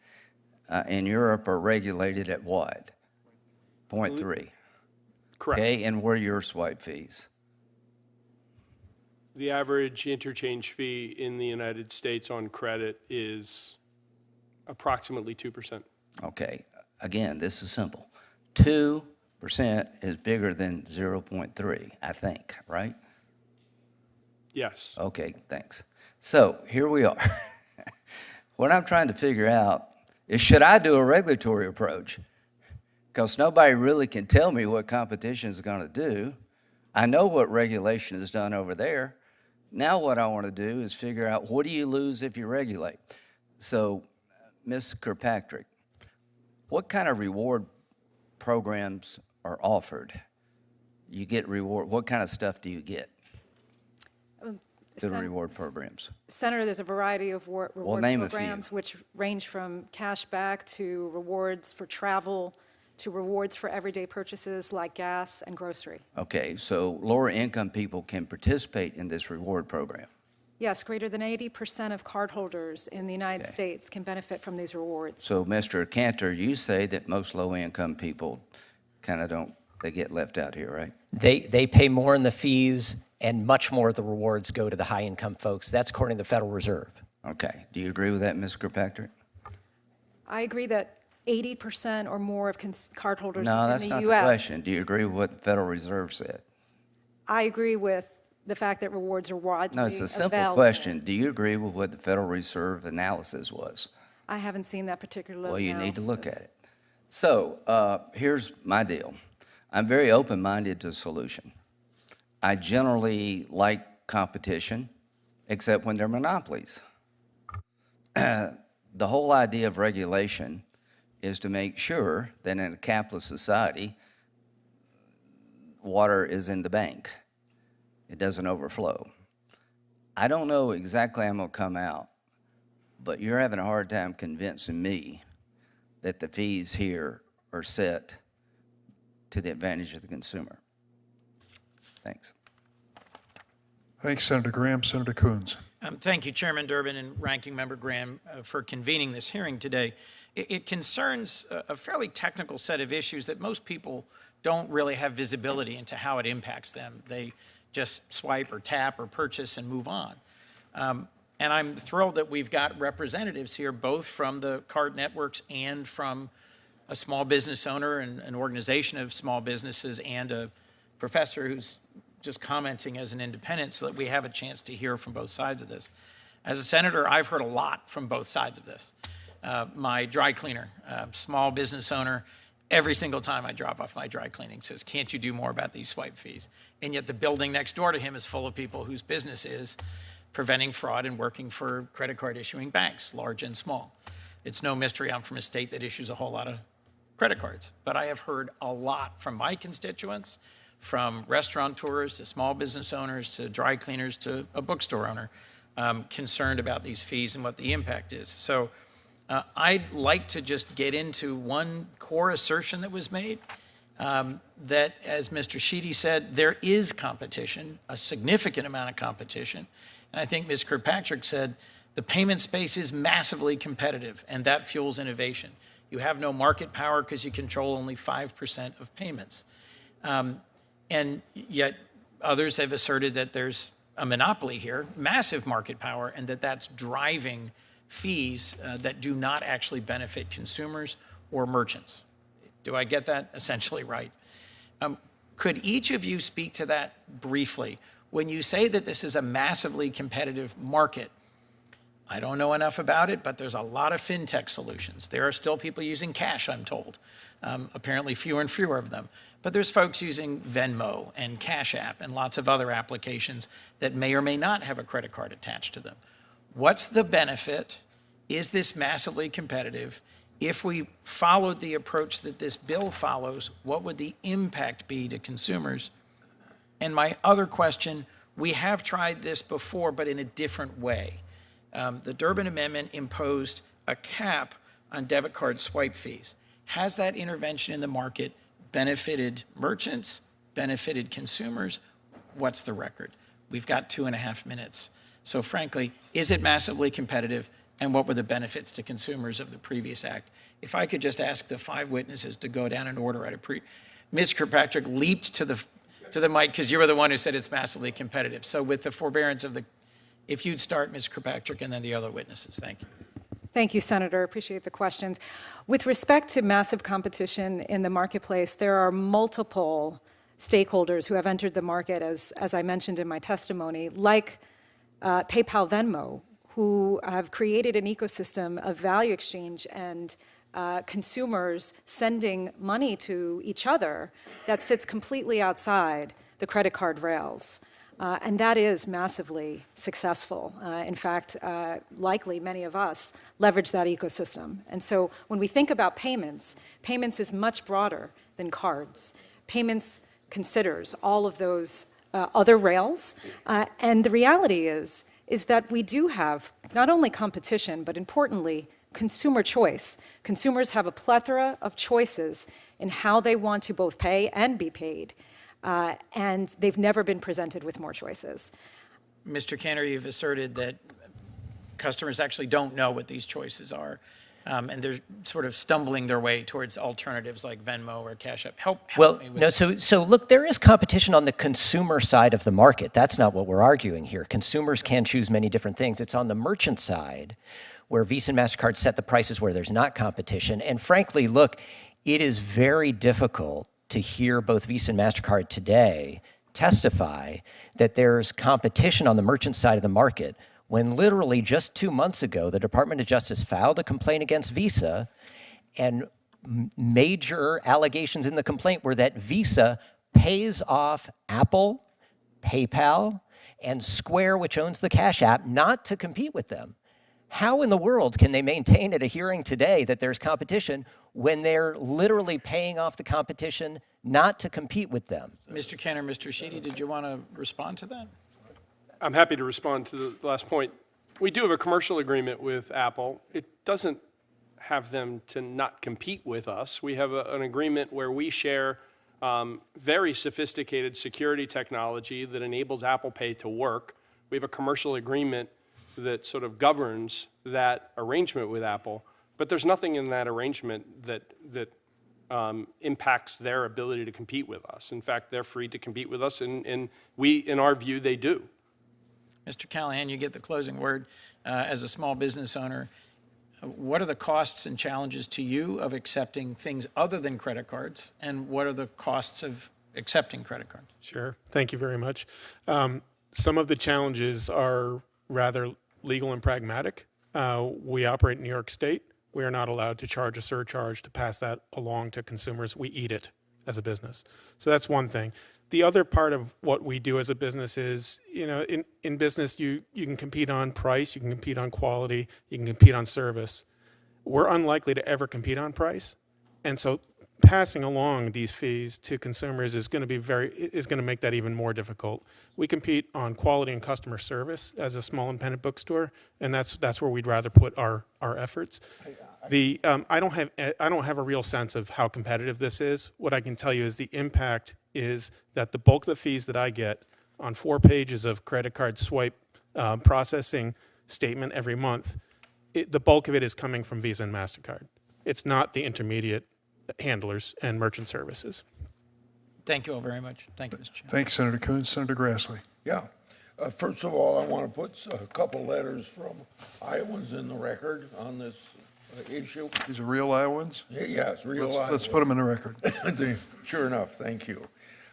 in Europe are regulated at what? 0.3. Correct. Okay, and what are your swipe fees? The average interchange fee in the United States on credit is approximately 2%. Okay, again, this is simple. 2% is bigger than 0.3, I think, right? Yes. Okay, thanks. So here we are. What I'm trying to figure out is, should I do a regulatory approach? Because nobody really can tell me what competition is going to do. I know what regulation is done over there. Now what I want to do is figure out, what do you lose if you regulate? So, Ms. Kirkpatrick, what kind of reward programs are offered? You get reward, what kind of stuff do you get through the reward programs? Senator, there's a variety of reward name a few. programs which range from cash back to rewards for travel to rewards for everyday purchases like gas and grocery. Okay, so lower income people can participate in this reward program. Yes, greater than 80% of cardholders in the United States can benefit from these rewards. So, Mr. Kantor, you say that most low income people kind of don't, they get left out here, right? They pay more in the fees, and much more of the rewards go to the high-income folks. That's according to the Federal Reserve. Okay, do you agree with that, Ms. Kirkpatrick? I agree that 80% or more of cardholders No, in that's the not U.S. the question. Do you agree with what the Federal Reserve said? I agree with the fact that rewards are widely No, it's a simple available. question. Do you agree with what the Federal Reserve analysis was? I haven't seen that particular Well, you need to look at analysis. it. So, here's my deal. I'm very open-minded to a solution. I generally like competition, except when they're monopolies. The whole idea of regulation is to make sure that in a capitalist society, water is in the bank. It doesn't overflow. I don't know exactly how I'm going to come out but you're having a hard time convincing me that the fees here are set to the advantage of the consumer. Thanks. Thanks, Senator Graham. Senator Coons. Thank you, Chairman Durbin and Ranking Member Graham, for convening this hearing today. It concerns a fairly technical set of issues that most people don't really have visibility into how it impacts them. They just swipe or tap or purchase and move on. And I'm thrilled that we've got representatives here, both from the card networks and from a small business owner and an organization of small businesses and a professor who's just commenting as an independent, so that we have a chance to hear from both sides of this. As a senator, I've heard a lot from both sides of this. My dry cleaner, small business owner, every single time I drop off my dry cleaning says, can't you do more about these swipe fees? And yet the building next door to him is full of people whose business is preventing fraud and working for credit card issuing banks, large and small. It's no mystery I'm from a state that issues a whole lot of credit cards, but I have heard a lot from my constituents, from restaurateurs to small business owners to dry cleaners to a bookstore owner, concerned about these fees and what the impact is. So I'd like to just get into one core assertion that was made, that, as Mr. Sheedy said, there is competition, a significant amount of competition. And I think Ms. Kirkpatrick said the payment space is massively competitive, and that fuels innovation. You have no market power because you control only 5% of payments. And yet others have asserted that there's a monopoly here, massive market power, and that that's driving fees that do not actually benefit consumers or merchants. Do I get that essentially right? Could each of you speak to that briefly? When you say that this is a massively competitive market, I don't know enough about it, but there's a lot of fintech solutions. There are still people using cash, I'm told. Apparently fewer and fewer of them. But there's folks using Venmo and Cash App and lots of other applications that may or may not have a credit card attached to them. What's the benefit? Is this massively competitive? If we followed the approach that this bill follows, what would the impact be to consumers? And my other question, we have tried this before, but in a different way. The Durbin Amendment imposed a cap on debit card swipe fees. Has that intervention in the market benefited merchants, benefited consumers? What's the record? We've got 2.5 minutes. So frankly, is it massively competitive, and what were the benefits to consumers of the previous act? If I could just ask the 5 witnesses to go down in order. Ms. Kirkpatrick leaped to the mic because you were the one who said it's massively competitive. So with the forbearance of if you'd start, Ms. Kirkpatrick, and then the other witnesses. Thank you. Thank you, Senator. Appreciate the questions. With respect to massive competition in the marketplace, there are multiple stakeholders who have entered the market, as I mentioned in my testimony, like PayPal Venmo, who have created an ecosystem of value exchange and consumers sending money to each other that sits completely outside the credit card rails. And that is massively successful. In fact, likely many of us leverage that ecosystem. And so when we think about payments, payments is much broader than cards. Payments considers all of those other rails. And the reality is that we do have not only competition, but importantly, consumer choice. Consumers have a plethora of choices in how they want to both pay and be paid. And they've never been presented with more choices. Mr. Kantor, you've asserted that customers actually don't know what these choices are, and they're sort of stumbling their way towards alternatives like Venmo or Cash App. Help me with that. So look, there is competition on the consumer side of the market. That's not what we're arguing here. Consumers can choose many different things. It's on the merchant side where Visa and MasterCard set the prices where there's not competition. And frankly, look, it is very difficult to hear both Visa and MasterCard today testify that there's competition on the merchant side of the market when literally just 2 months ago, the Department of Justice filed a complaint against Visa, and major allegations in the complaint were that Visa pays off Apple, PayPal, and Square, which owns the Cash App, not to compete with them. How in the world can they maintain at a hearing today that there's competition when they're literally paying off the competition not to compete with them? Mr. Kantor, Mr. Sheedy, did you want to respond to that? I'm happy to respond to the last point. We do have a commercial agreement with Apple. It doesn't have them to not compete with us. We have an agreement where we share very sophisticated security technology that enables Apple Pay to work. We have a commercial agreement that sort of governs that arrangement with Apple, but there's nothing in that arrangement that impacts their ability to compete with us. In fact, they're free to compete with us, and we, in our view, they do. Mr. Callahan, you get the closing word. As a small business owner, what are the costs and challenges to you of accepting things other than credit cards, and what are the costs of accepting credit cards? Sure. Thank you very much. Some of the challenges are rather legal and pragmatic. We operate in New York State. We are not allowed to charge a surcharge to pass that along to consumers. We eat it as a business. So that's one thing. The other part of what we do as a business is, in business, you can compete on price, you can compete on quality, you can compete on service. We're unlikely to ever compete on price. And so passing along these fees to consumers is going to make that even more difficult. We compete on quality and customer service as a small independent bookstore, and that's where we'd rather put our efforts. I don't have a real sense of how competitive this is. What I can tell you is the impact is that the bulk of the fees that I get on 4 pages of credit card swipe processing statement every month, the bulk of it is coming from Visa and MasterCard. It's not the intermediate handlers and merchant services. Thank you all very much. Thank you, Mr. Chairman. Thanks, Senator Coons. Senator Grassley. Yeah. First of all, I want to put a couple letters from Iowans in the record on this issue. These are real Iowans? Yes, real Iowans. Let's put them in the record. Sure enough, thank you.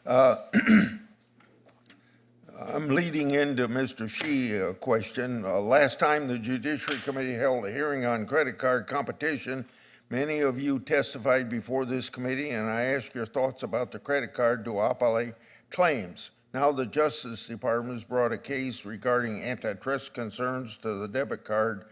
I'm leading into Mr. Sheedy's question. Last time the Judiciary Committee held a hearing on credit card competition, many of you testified before this committee, and I asked your thoughts about the credit card duopoly claims. Now the Justice Department has brought a case regarding antitrust concerns to the debit card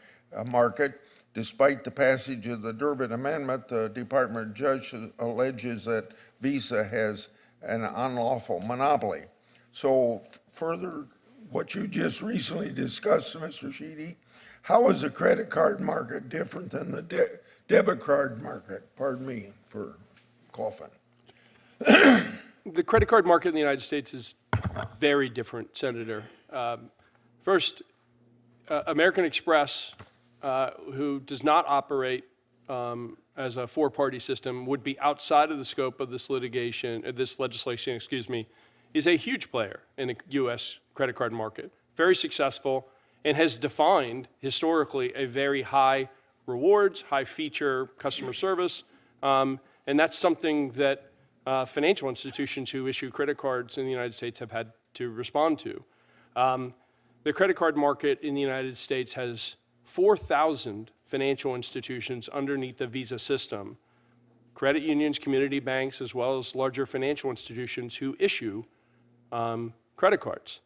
market. Despite the passage of the Durbin Amendment, the department judge alleges that Visa has an unlawful monopoly. So further, what you just recently discussed, Mr. Sheedy, how is the credit card market different than the debit card market? Pardon me for coughing. The credit card market in the United States is very different, Senator. First, American Express, who does not operate as a four-party system, would be outside of the scope of this legislation, is a huge player in the U.S. credit card market, very successful, and has defined historically a very high rewards, high feature customer service, and that's something that financial institutions who issue credit cards in the United States have had to respond to. The credit card market in the United States has 4,000 financial institutions underneath the Visa system, credit unions, community banks, as well as larger financial institutions who issue credit cards.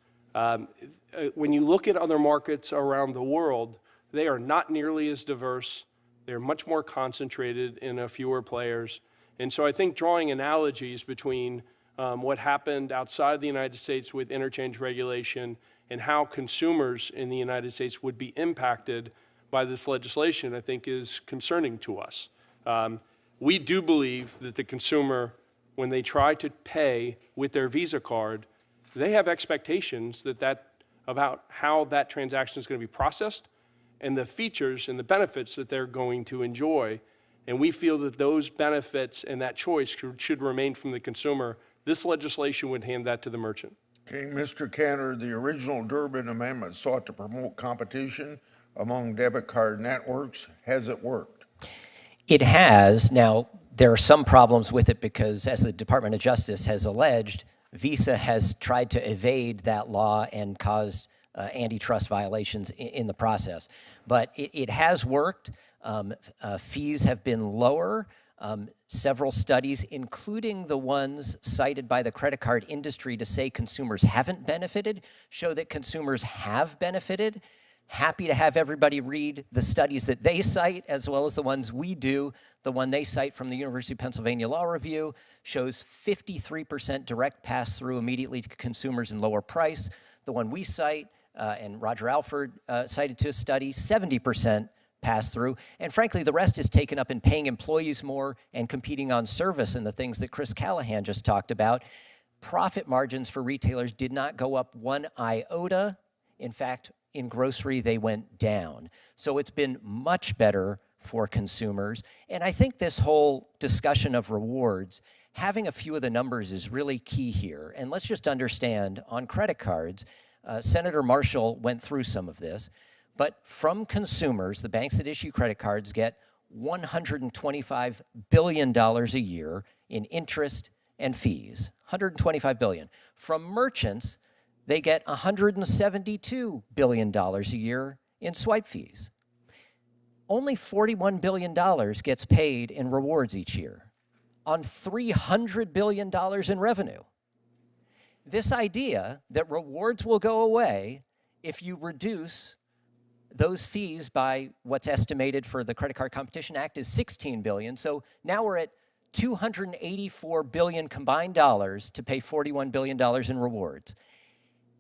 When you look at other markets around the world, they are not nearly as diverse. They're much more concentrated in a fewer players. And so I think drawing analogies between what happened outside the United States with interchange regulation and how consumers in the United States would be impacted by this legislation, I think is concerning to us. We do believe that the consumer, when they try to pay with their Visa card, they have expectations about how that transaction is going to be processed and the features and the benefits that they're going to enjoy. And we feel that those benefits and that choice should remain from the consumer. This legislation would hand that to the merchant. Okay, Mr. Kantor, the original Durbin Amendment sought to promote competition among debit card networks. Has it worked? It has. Now, there are some problems with it because, as the Department of Justice has alleged, Visa has tried to evade that law and caused antitrust violations in the process. But it has worked. Fees have been lower. Several studies, including the ones cited by the credit card industry to say consumers haven't benefited, show that consumers have benefited. Happy to have everybody read the studies that they cite as well as the ones we do. The one they cite from the University of Pennsylvania Law Review shows 53% direct pass-through immediately to consumers and lower price. The one we cite and Roger Alford cited to a study, 70% pass through. And frankly, the rest is taken up in paying employees more and competing on service and the things that Chris Callahan just talked about. Profit margins for retailers did not go up one iota. In fact, in grocery, they went down. So it's been much better for consumers. And I think this whole discussion of rewards, having a few of the numbers is really key here. And let's just understand, on credit cards, Senator Marshall went through some of this, but from consumers, the banks that issue credit cards get $125 billion a year in interest and fees, $125 billion. From merchants, they get $172 billion a year in swipe fees. Only $41 billion gets paid in rewards each year on $300 billion in revenue. This idea that rewards will go away if you reduce those fees by what's estimated for the Credit Card Competition Act is $16 billion. So now we're at $284 billion combined dollars to pay $41 billion in rewards.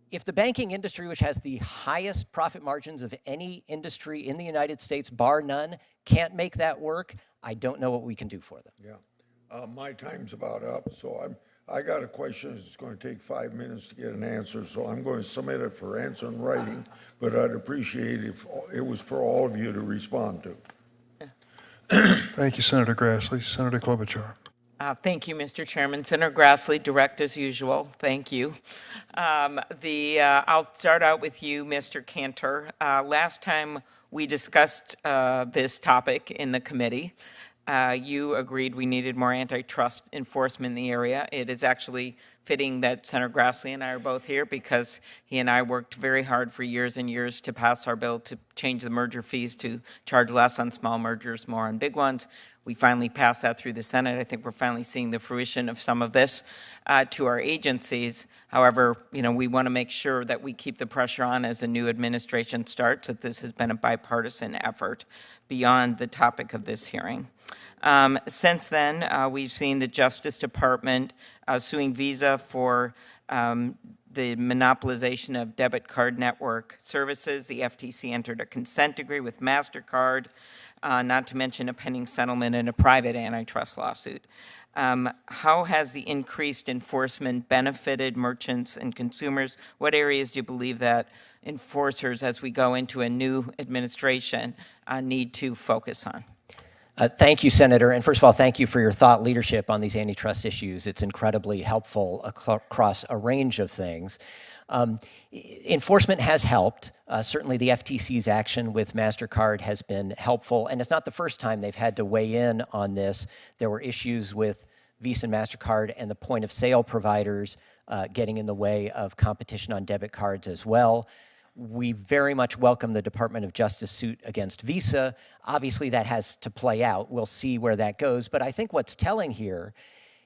If the banking industry, which has the highest profit margins of any industry in the United States, bar none, can't make that work, I don't know what we can do for them. Yeah. My time's about up, so I got a question. It's going to take 5 minutes to get an answer, so I'm going to submit it for answer in writing, but I'd appreciate if it was for all of you to respond to. Thank you, Senator Grassley. Senator Klobuchar. Thank you, Mr. Chairman. Senator Grassley, direct as usual. Thank you. I'll start out with you, Mr. Kantor. Last time we discussed this topic in the committee, you agreed we needed more antitrust enforcement in the area. It is actually fitting that Senator Grassley and I are both here because he and I worked very hard for years and years to pass our bill to change the merger fees to charge less on small mergers, more on big ones. We finally passed that through the Senate. I think we're finally seeing the fruition of some of this to our agencies. However, we want to make sure that we keep the pressure on as a new administration starts, that this has been a bipartisan effort beyond the topic of this hearing. Since then, we've seen the Justice Department suing Visa for the monopolization of debit card network services. The FTC entered a consent decree with MasterCard, not to mention a pending settlement in a private antitrust lawsuit. How has the increased enforcement benefited merchants and consumers? What areas do you believe that enforcers, as we go into a new administration, need to focus on? Thank you, Senator. And first of all, thank you for your thought leadership on these antitrust issues. It's incredibly helpful across a range of things. Enforcement has helped. Certainly the FTC's action with MasterCard has been helpful, and it's not the first time they've had to weigh in on this. There were issues with Visa and MasterCard and the point-of-sale providers getting in the way of competition on debit cards as well. We very much welcome the Department of Justice suit against Visa. Obviously, that has to play out. We'll see where that goes. But I think what's telling here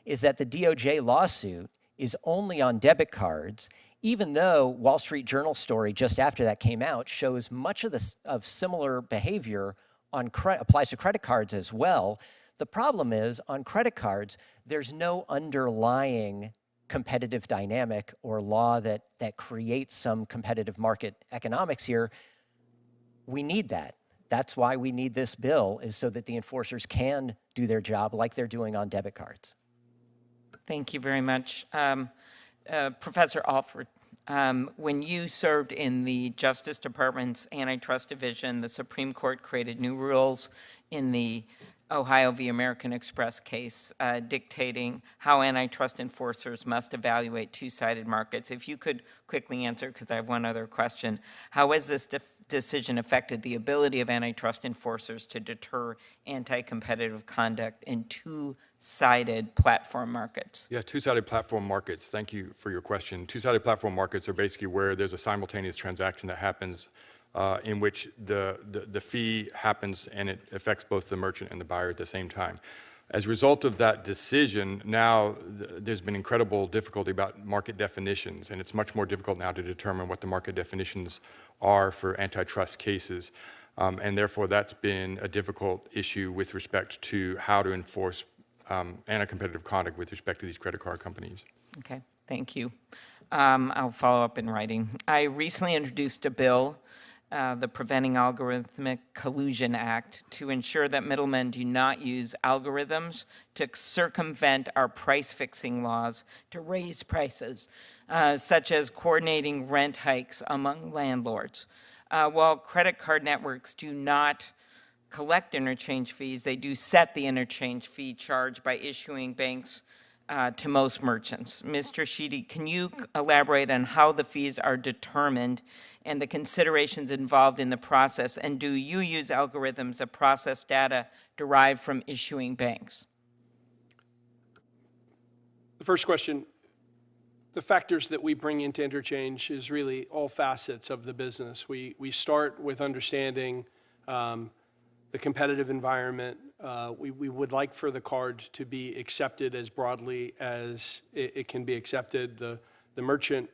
is that the DOJ lawsuit is only on debit cards, even though Wall Street Journal story just after that came out shows much of similar behavior applies to credit cards as well. The problem is, on credit cards, there's no underlying competitive dynamic or law that creates some competitive market economics here. We need that. That's why we need this bill, is so that the enforcers can do their job like they're doing on debit cards. Thank you very much. Professor Alford, when you served in the Justice Department's Antitrust Division, the Supreme Court created new rules in the Ohio v. American Express case, dictating how antitrust enforcers must evaluate two-sided markets. If you could quickly answer, because I have one other question, how has this decision affected the ability of antitrust enforcers to deter anti-competitive conduct in two-sided platform markets? Yeah, two-sided platform markets. Thank you for your question. Two-sided platform markets are basically where there's a simultaneous transaction that happens in which the fee happens and it affects both the merchant and the buyer at the same time. As a result of that decision, now there's been incredible difficulty about market definitions, and it's much more difficult now to determine what the market definitions are for antitrust cases. And therefore, that's been a difficult issue with respect to how to enforce anti-competitive conduct with respect to these credit card companies. Okay, thank you. I'll follow up in writing. I recently introduced a bill, the Preventing Algorithmic Collusion Act, to ensure that middlemen do not use algorithms to circumvent our price-fixing laws to raise prices, such as coordinating rent hikes among landlords. While credit card networks do not collect interchange fees, they do set the interchange fee charged by issuing banks to most merchants. Mr. Sheedy, can you elaborate on how the fees are determined and the considerations involved in the process? And do you use algorithms that process data derived from issuing banks? The first question, the factors that we bring into interchange is really all facets of the business. We start with understanding the competitive environment. We would like for the card to be accepted as broadly as it can be accepted. The merchant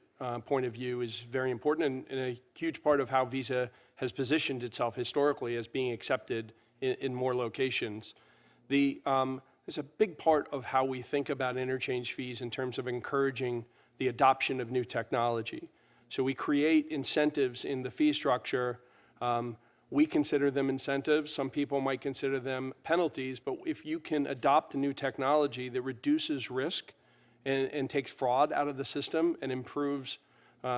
point of view is very important and a huge part of how Visa has positioned itself historically as being accepted in more locations. It's a big part of how we think about interchange fees in terms of encouraging the adoption of new technology. So we create incentives in the fee structure. We consider them incentives. Some people might consider them penalties, but if you can adopt a new technology that reduces risk and takes fraud out of the system and improves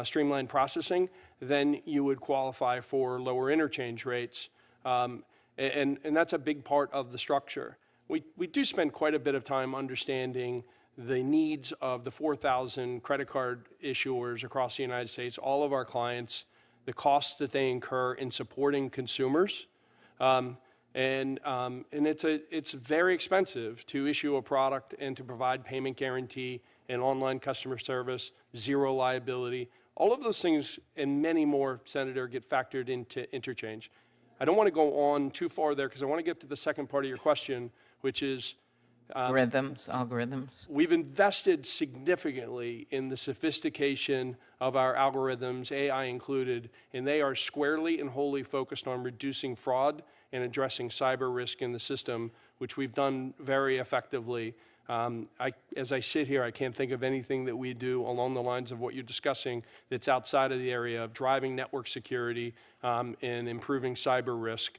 streamlined processing, then you would qualify for lower interchange rates. And that's a big part of the structure. We do spend quite a bit of time understanding the needs of the 4,000 credit card issuers across the United States, all of our clients, the costs that they incur in supporting consumers. And it's very expensive to issue a product and to provide payment guarantee and online customer service, zero liability. All of those things and many more, Senator, get factored into interchange. I don't want to go on too far there because I want to get to the second part of your question, which is Algorithms. We've invested significantly in the sophistication of our algorithms, AI included, and they are squarely and wholly focused on reducing fraud and addressing cyber risk in the system, which we've done very effectively. As I sit here, I can't think of anything that we do along the lines of what you're discussing that's outside of the area of driving network security and improving cyber risk.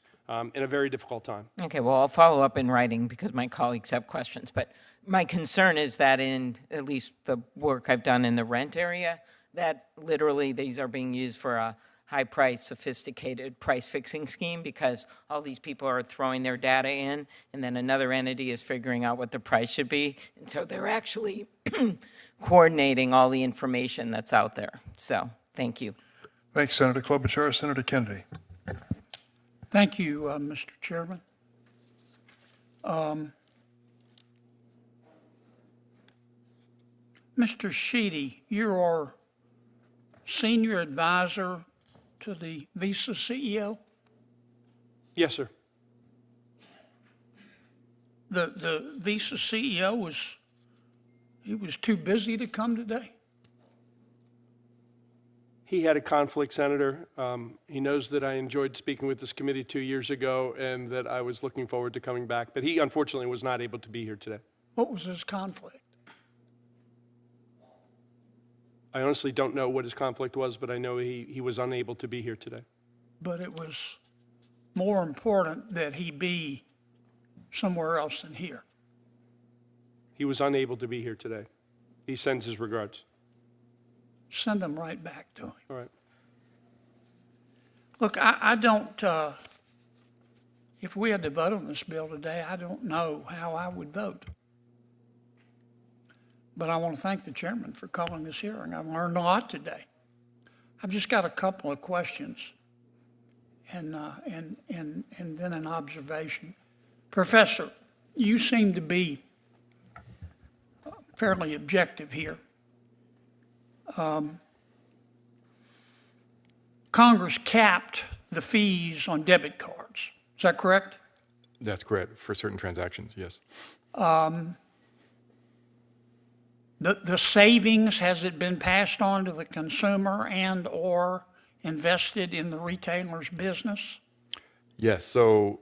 In a very difficult time. Okay, well, I'll follow up in writing because my colleagues have questions. But my concern is that in at least the work I've done in the rent area, that literally these are being used for a high-price, sophisticated price-fixing scheme because all these people are throwing their data in, and then another entity is figuring out what the price should be. And so they're actually coordinating all the information that's out there. So, thank you. Thanks, Senator Klobuchar. Senator Kennedy. Thank you, Mr. Chairman. Mr. Sheedy, you are senior advisor to the Visa CEO? Yes, sir. The Visa CEO was too busy to come today? He had a conflict, Senator. He knows that I enjoyed speaking with this committee 2 years ago and that I was looking forward to coming back, but he unfortunately was not able to be here today. What was his conflict? I honestly don't know what his conflict was, but I know he was unable to be here today. But it was more important that he be somewhere else than here. He was unable to be here today. He sends his regards. Send them right back to him. All right. Look, I don't, if we had to vote on this bill today, I don't know how I would vote. But I want to thank the chairman for calling this hearing. I've learned a lot today. I've just got a couple of questions and then an observation. Professor, you seem to be fairly objective here. Congress capped the fees on debit cards. Is that correct? That's correct, for certain transactions, yes. The savings, has it been passed on to the consumer and or invested in the retailer's business? Yes, so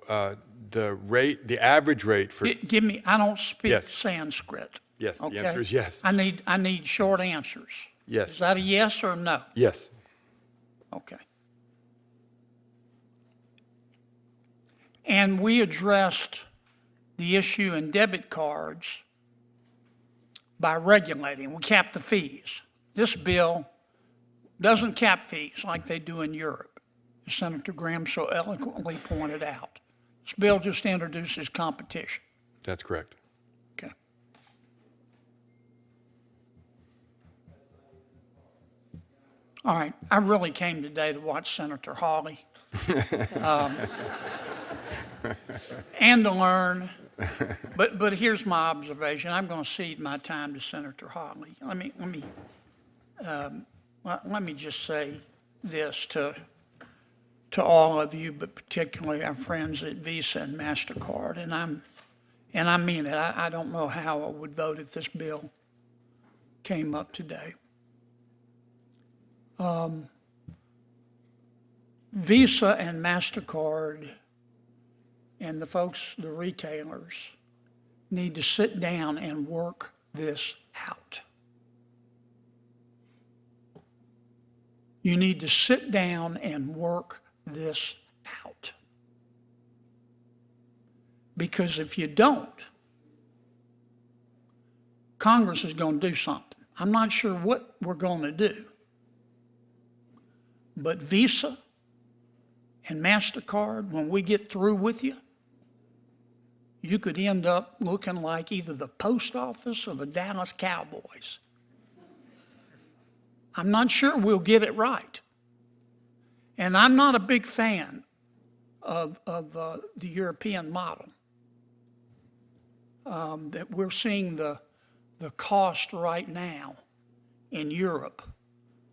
the average rate for... Give me, I don't speak Yes. Sanskrit. Yes, Okay? the answer is yes. I need short answers. Is Yes. that a yes or no? Yes. Okay. And we addressed the issue in debit cards by regulating. We capped the fees. This bill doesn't cap fees like they do in Europe, as Senator Graham so eloquently pointed out. This bill just introduces competition. That's correct. Okay. All right, I really came today to watch Senator Hawley. And to learn, but here's my observation. I'm going to cede my time to Senator Hawley. Let me just say this to all of you, but particularly our friends at Visa and Mastercard, and I mean it. I don't know how I would vote if this bill came up today. Visa and Mastercard and the folks, the retailers, need to sit down and work this out. You need to sit down and work this out. Because if you don't, Congress is going to do something. I'm not sure what we're going to do. But Visa and MasterCard, when we get through with you, you could end up looking like either the post office or the Dallas Cowboys. I'm not sure we'll get it right. And I'm not a big fan of the European model. That we're seeing the cost right now in Europe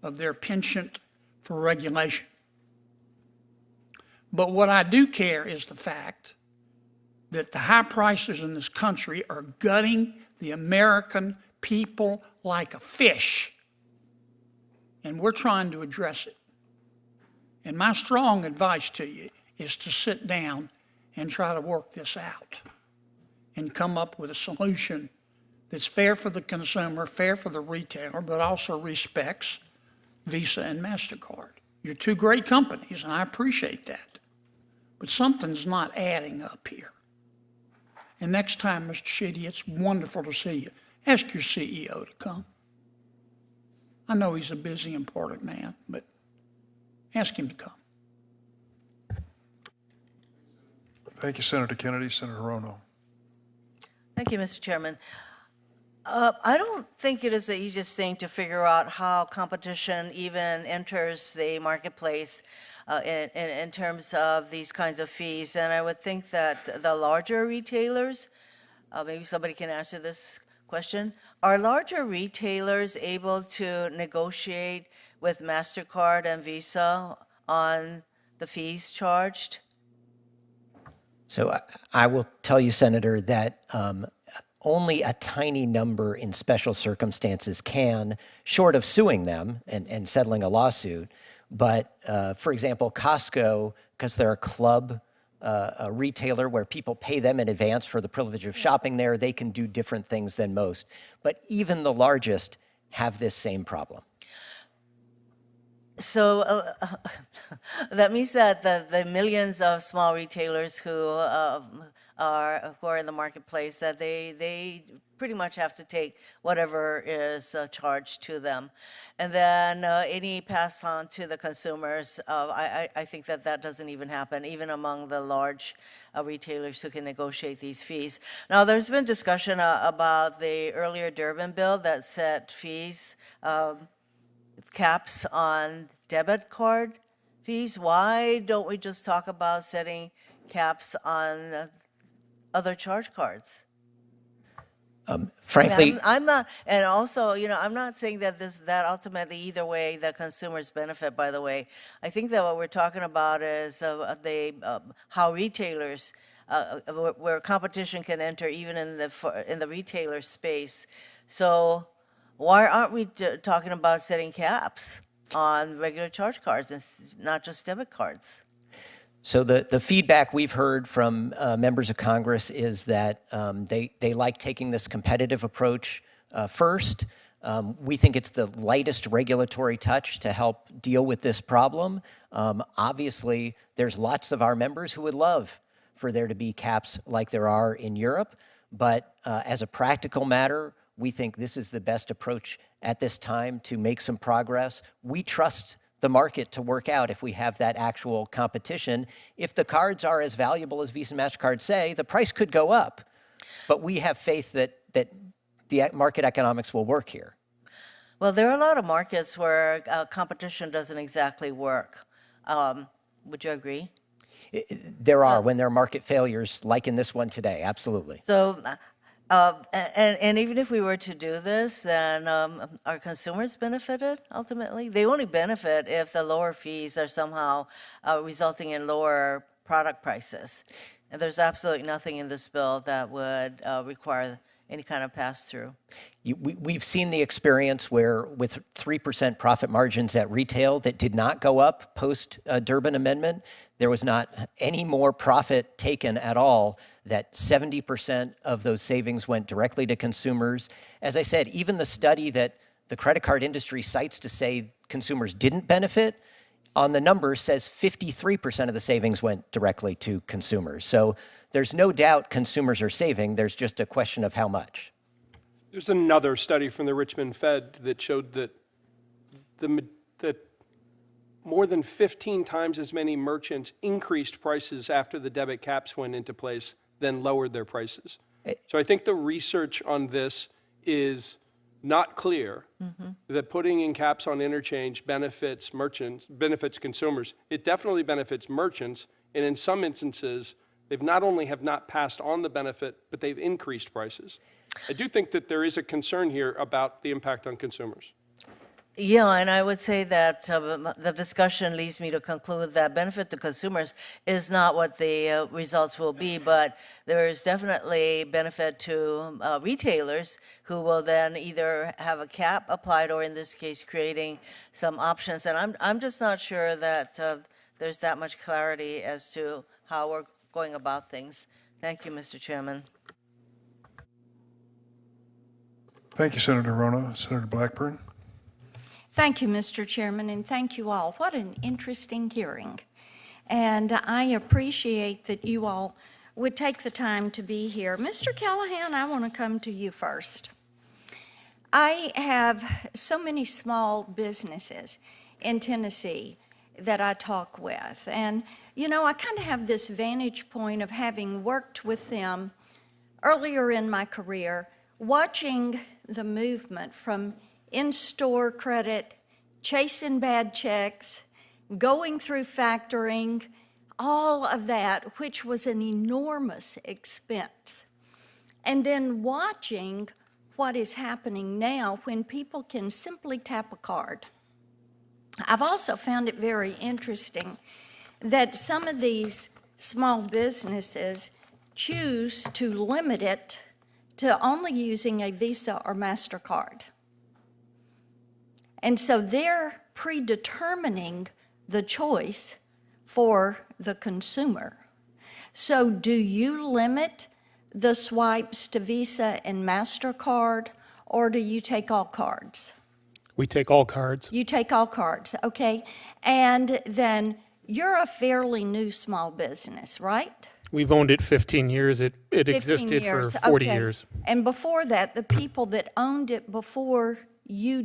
of their penchant for regulation. But what I do care is the fact that the high prices in this country are gutting the American people like a fish. And we're trying to address it. And my strong advice to you is to sit down and try to work this out and come up with a solution that's fair for the consumer, fair for the retailer, but also respects Visa and MasterCard. You're two great companies, and I appreciate that. But something's not adding up here. And next time, Mr. Sheedy, it's wonderful to see you. Ask your CEO to come. I know he's a busy, important man, but ask him to come. Thank you, Senator Kennedy. Senator Rono. Thank you, Mr. Chairman. I don't think it is the easiest thing to figure out how competition even enters the marketplace in terms of these kinds of fees. And I would think that the larger retailers, maybe somebody can answer this question, are larger retailers able to negotiate with MasterCard and Visa on the fees charged? So I will tell you, Senator, that only a tiny number in special circumstances can, short of suing them and settling a lawsuit. But for example, Costco, because they're a club a retailer where people pay them in advance for the privilege of shopping there, they can do different things than most. But even the largest have this same problem. So that means that the millions of small retailers who are in the marketplace, that they pretty much have to take whatever is charged to them. And then any pass on to the consumers, I think that doesn't even happen, even among the large retailers who can negotiate these fees. Now, there's been discussion about the earlier Durbin bill that set fees, caps on debit card fees. Why don't we just talk about setting caps on other charge cards? Frankly, I'm not, and also, I'm not saying that that ultimately either way the consumers benefit. By the way, I think that what we're talking about is how retailers, where competition can enter even in the retailer space. So why aren't we talking about setting caps on regular charge cards and not just debit cards? So the feedback we've heard from members of Congress is that they like taking this competitive approach first. We think it's the lightest regulatory touch to help deal with this problem. Obviously, there's lots of our members who would love for there to be caps like there are in Europe, but as a practical matter, we think this is the best approach at this time to make some progress. We trust the market to work out if we have that actual competition. If the cards are as valuable as Visa and MasterCard say, the price could go up, but we have faith that the market economics will work here. Well, there are a lot of markets where competition doesn't exactly work. Would you agree? There are, when there are market failures, like in this one today, absolutely. So, and even if we were to do this, then are consumers benefited ultimately? They only benefit if the lower fees are somehow resulting in lower product prices. And there's absolutely nothing in this bill that would require any kind of pass-through. We've seen the experience where with 3% profit margins at retail that did not go up post-Durbin Amendment, there was not any more profit taken at all, that 70% of those savings went directly to consumers. As I said, even the study that the credit card industry cites to say consumers didn't benefit, on the numbers says 53% of the savings went directly to consumers. So there's no doubt consumers are saving, there's just a question of how much. There's another study from the Richmond Fed that showed that that more than 15 times as many merchants increased prices after the debit caps went into place than lowered their prices. So I think the research on this is not clear, that putting in caps on interchange benefits merchants, benefits consumers. It definitely benefits merchants, and in some instances, they've not only have not passed on the benefit, but they've increased prices. I do think that there is a concern here about the impact on consumers. Yeah, and I would say that the discussion leads me to conclude that benefit to consumers is not what the results will be, but there is definitely benefit to retailers who will then either have a cap applied or in this case creating some options. And I'm just not sure that there's that much clarity as to how we're going about things. Thank you, Mr. Chairman. Thank you, Senator Rono. Senator Blackburn. Thank you, Mr. Chairman, and thank you all. What an interesting hearing. And I appreciate that you all would take the time to be here. Mr. Callahan, I want to come to you first. I have so many small businesses in Tennessee that I talk with. And, you know, I kind of have this vantage point of having worked with them earlier in my career, watching the movement from in-store credit, chasing bad checks, going through factoring, all of that, which was an enormous expense. And then watching what is happening now when people can simply tap a card. I've also found it very interesting that some of these small businesses choose to limit it to only using a Visa or MasterCard. And so they're predetermining the choice for the consumer. So do you limit the swipes to Visa and MasterCard, or do you take all cards? We take all cards. You take all cards, okay. And then you're a fairly new small business, right? We've owned it 15 years. It 15 existed years, for 40 okay. years. And before that, the people that owned it before you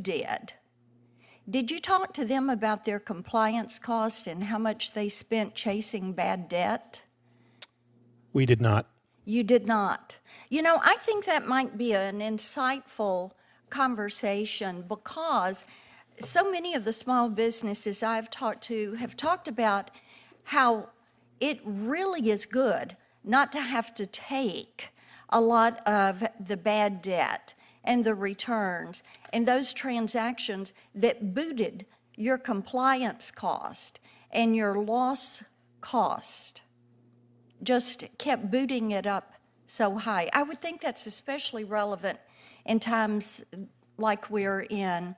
did you talk to them about their compliance cost and how much they spent chasing bad debt? We did not. You did not. You know, I think that might be an insightful conversation because so many of the small businesses I've talked to have talked about how it really is good not to have to take a lot of the bad debt and the returns and those transactions that booted your compliance cost and your loss cost, just kept booting it up so high. I would think that's especially relevant in times like we're in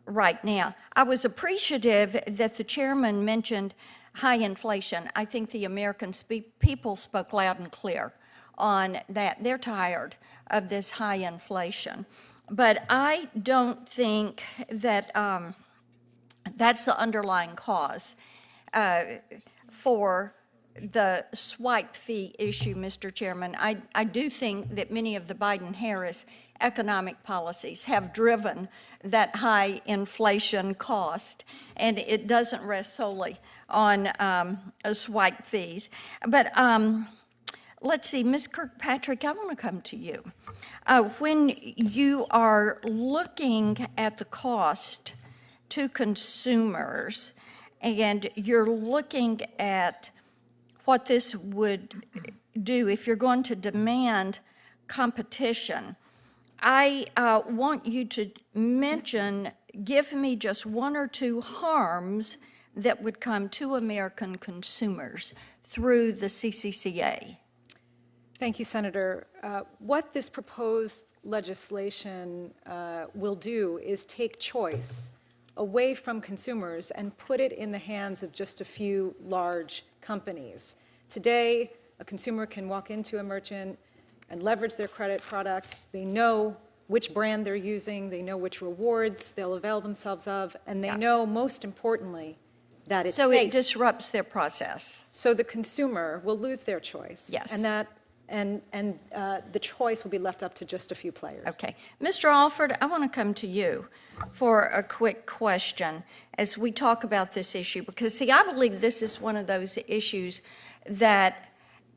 right now. I was appreciative that the chairman mentioned high inflation. I think the American people spoke loud and clear on that. They're tired of this high inflation. But I don't think that that's the underlying cause for the swipe fee issue, Mr. Chairman. I do think that many of the Biden-Harris economic policies have driven that high inflation cost, and it doesn't rest solely on swipe fees. But let's see, Ms. Kirkpatrick, I want to come to you. When you are looking at the cost to consumers, and you're looking at what this would do if you're going to demand competition, I want you to give me just one or two harms that would come to American consumers through the CCCA. Thank you, Senator. What this proposed legislation will do is take choice away from consumers and put it in the hands of just a few large companies. Today, a consumer can walk into a merchant and leverage their credit product. They know which brand they're using, they know which rewards they'll avail themselves of, and they know, most importantly, that it's So safe. it disrupts their process. So the consumer will lose their choice. Yes. And the choice will be left up to just a few players. Okay. Mr. Alford, I want to come to you for a quick question as we talk about this issue, because, see, I believe this is one of those issues that,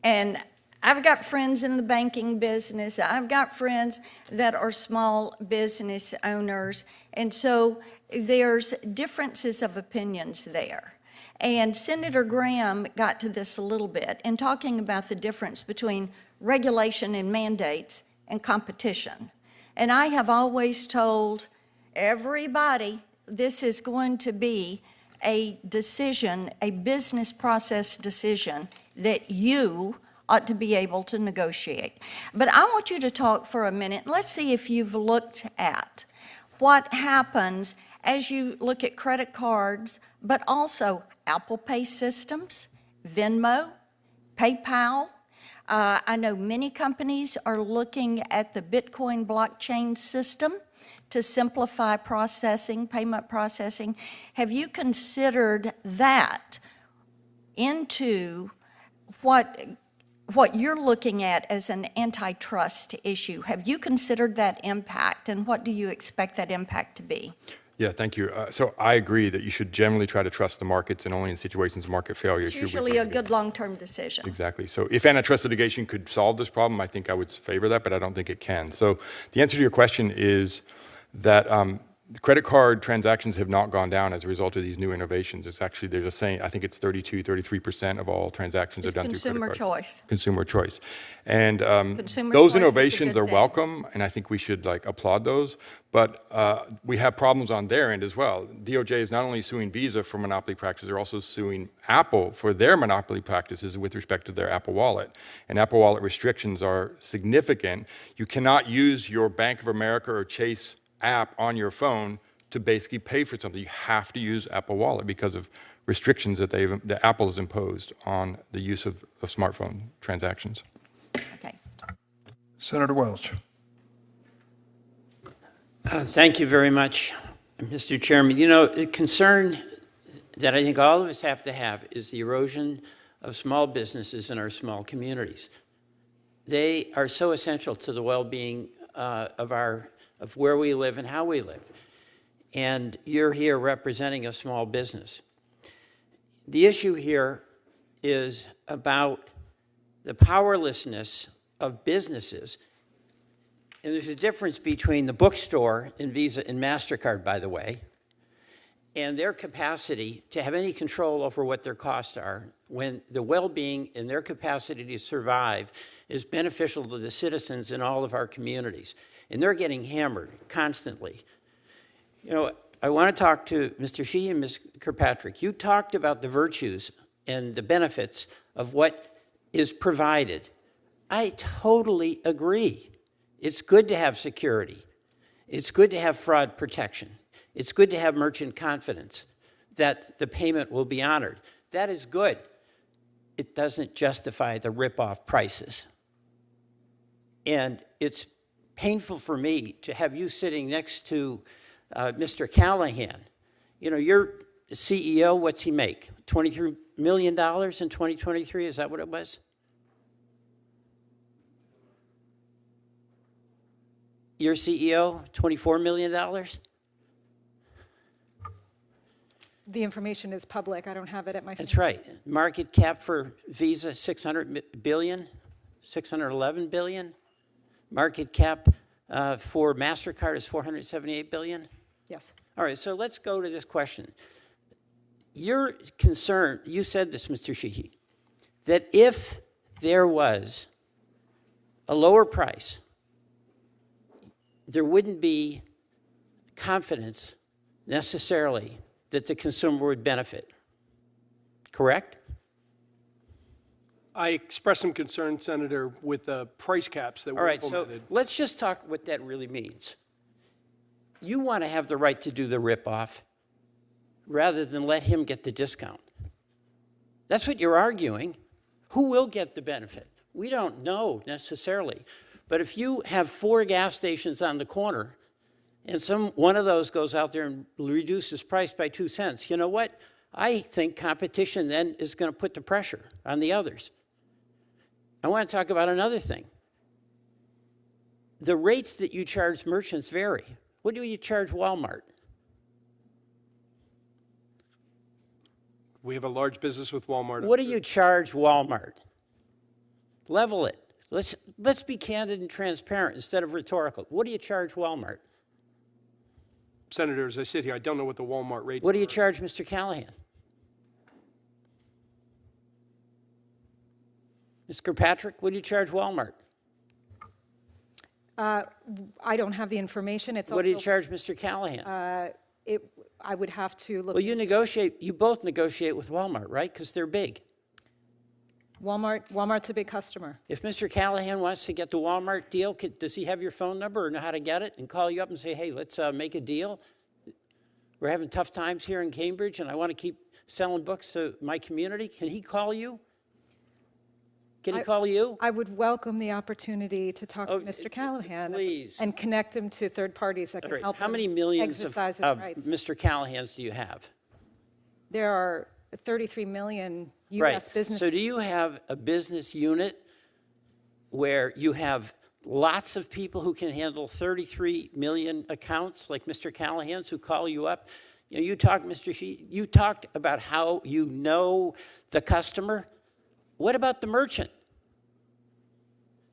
and I've got friends in the banking business, I've got friends that are small business owners, and so there's differences of opinions there. And Senator Graham got to this a little bit in talking about the difference between regulation and mandates and competition. And I have always told everybody this is going to be a decision, a business process decision that you ought to be able to negotiate. But I want you to talk for a minute. Let's see if you've looked at what happens as you look at credit cards, but also Apple Pay systems, Venmo, PayPal. I know many companies are looking at the Bitcoin blockchain system to simplify processing, payment processing. Have you considered that into what you're looking at as an antitrust issue? Have you considered that impact, and what do you expect that impact to be? Yeah, thank you. So I agree that you should generally try to trust the markets, and only in situations of market failure It's should we. usually a good long-term decision. Exactly. So if antitrust litigation could solve this problem, I think I would favor that, but I don't think it can. So the answer to your question is that credit card transactions have not gone down as a result of these new innovations. It's actually, they're just saying, I think it's 33% of all transactions are done through credit cards. Consumer choice. Consumer choice. And Consumer those choice is a innovations good are thing. welcome, and I think we should applaud those. But we have problems on their end as well. DOJ is not only suing Visa for monopoly practices, they're also suing Apple for their monopoly practices with respect to their Apple Wallet. And Apple Wallet restrictions are significant. You cannot use your Bank of America or Chase app on your phone to basically pay for something. You have to use Apple Wallet because of restrictions that Apple has imposed on the use of smartphone transactions. Okay. Senator Welch. Thank you very much, Mr. Chairman. You know, a concern that I think all of us have to have is the erosion of small businesses in our small communities. They are so essential to the well-being of where we live and how we live. And you're here representing a small business. The issue here is about the powerlessness of businesses. And there's a difference between the bookstore and Visa and MasterCard, by the way, and their capacity to have any control over what their costs are when the well-being and their capacity to survive is beneficial to the citizens in all of our communities. And they're getting hammered constantly. You know, I want to talk to Mr. Sheedy and Ms. Kirkpatrick. You talked about the virtues and the benefits of what is provided. I totally agree. It's good to have security. It's good to have fraud protection. It's good to have merchant confidence that the payment will be honored. That is good. It doesn't justify the rip-off prices. And it's painful for me to have you sitting next to Mr. Callahan. You know, your CEO, what's he make? $23 million in 2023, is that what it was? Your CEO, $24 million? The information is public. I don't have it at my That's right. Market cap for Visa, 600 billion, 611 billion. Market cap for MasterCard is 478 billion. Yes. All right, so let's go to this question. You're concerned, you said this, Mr. Sheedy, that if there was a lower price, there wouldn't be confidence necessarily that the consumer would benefit. Correct? I expressed some concern, Senator, with the price caps that were All right, so implemented. let's just talk what that really means. You want to have the right to do the ripoff rather than let him get the discount. That's what you're arguing. Who will get the benefit? We don't know necessarily. But if you have 4 gas stations on the corner and one of those goes out there and reduces price by 2 cents, you know what? I think competition then is going to put the pressure on the others. I want to talk about another thing. The rates that you charge merchants vary. What do you charge Walmart? We have a large business with Walmart. What do you charge Walmart? Level it. Let's be candid and transparent instead of rhetorical. What do you charge Walmart? Senator, as I sit here, I don't know what the Walmart rates What do you are. charge Mr. Callahan? Mr. Kirkpatrick, what do you charge Walmart? I don't have the information. It's What do you also, charge Mr. Callahan? I would have to look. Well, you both negotiate with Walmart, right? Because they're big. Walmart's a big customer. If Mr. Callahan wants to get the Walmart deal, does he have your phone number or know how to get it and call you up and say, hey, let's make a deal? We're having tough times here in Cambridge and I want to keep selling books to my community. Can he call you? Can he call you? I would welcome the opportunity to talk to Mr. Callahan please. and connect him to third parties that All can right. help How him many millions exercise his of rights. Mr. Callahans do you have? There are 33 million U.S. Right. businesses. So do you have a business unit where you have lots of people who can handle 33 million accounts like Mr. Callahan's who call you up? You know, you talked, Mr. Sheedy, you talked about how you know the customer. What about the merchant?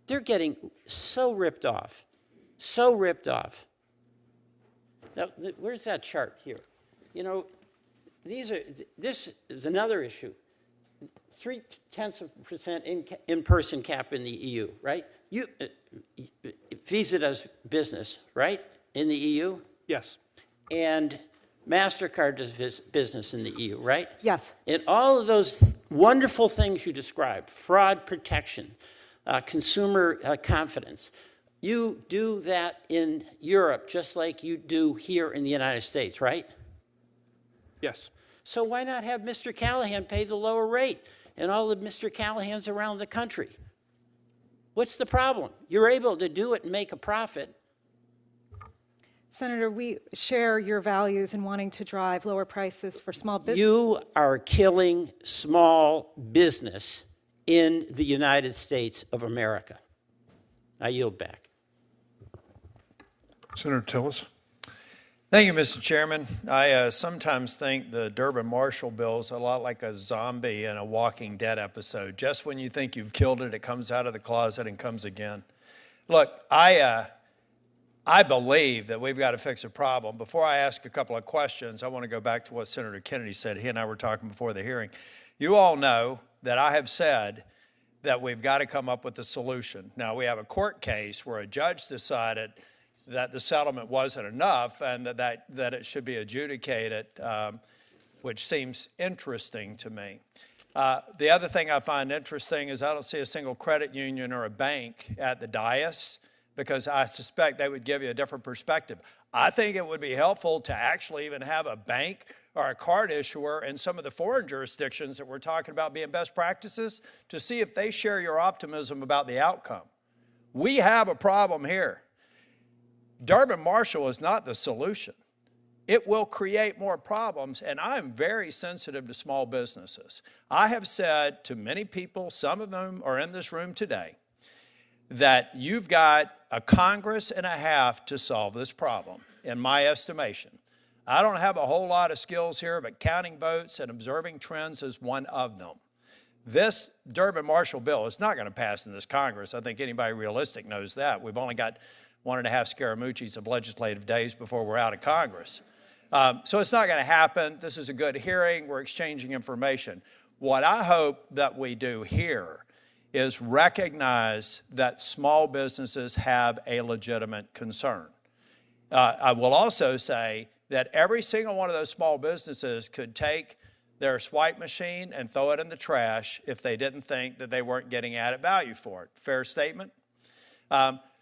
They're getting so ripped off, so ripped off. Now, where's that chart here? You know, this is another issue. 0.3% in-person cap in the EU, right? Visa does business, right, in the EU? Yes. And MasterCard does business in the EU, right? Yes. And all of those wonderful things you described, fraud protection, consumer confidence, you do that in Europe just like you do here in the United States, right? Yes. So why not have Mr. Callahan pay the lower rate and all of Mr. Callahans around the country? What's the problem? You're able to do it and make a profit. Senator, we share your values in wanting to drive lower prices for small businesses. You are killing small business in the United States of America. I yield back. Senator Tillis. Thank you, Mr. Chairman. I sometimes think the Durbin-Marshall bill is a lot like a zombie in a Walking Dead episode. Just when you think you've killed it, it comes out of the closet and comes again. Look, I believe that we've got to fix a problem. Before I ask a couple of questions, I want to go back to what Senator Kennedy said. He and I were talking before the hearing. You all know that I have said that we've got to come up with a solution. Now, we have a court case where a judge decided that the settlement wasn't enough and that it should be adjudicated, which seems interesting to me. The other thing I find interesting is I don't see a single credit union or a bank at the dais because I suspect they would give you a different perspective. I think it would be helpful to actually even have a bank or a card issuer in some of the foreign jurisdictions that we're talking about being best practices to see if they share your optimism about the outcome. We have a problem here. Durbin Marshall is not the solution. It will create more problems, and I'm very sensitive to small businesses. I have said to many people, some of them are in this room today, that you've got a Congress and a half to solve this problem, in my estimation. I don't have a whole lot of skills here, but counting votes and observing trends is one of them. This Durbin Marshall bill is not going to pass in this Congress. I think anybody realistic knows that. We've only got 1.5 Scaramucci's of legislative days before we're out of Congress. So it's not going to happen. This is a good hearing. We're exchanging information. What I hope that we do here is recognize that small businesses have a legitimate concern. I will also say that every single one of those small businesses could take their swipe machine and throw it in the trash if they didn't think that they weren't getting added value for it. Fair statement?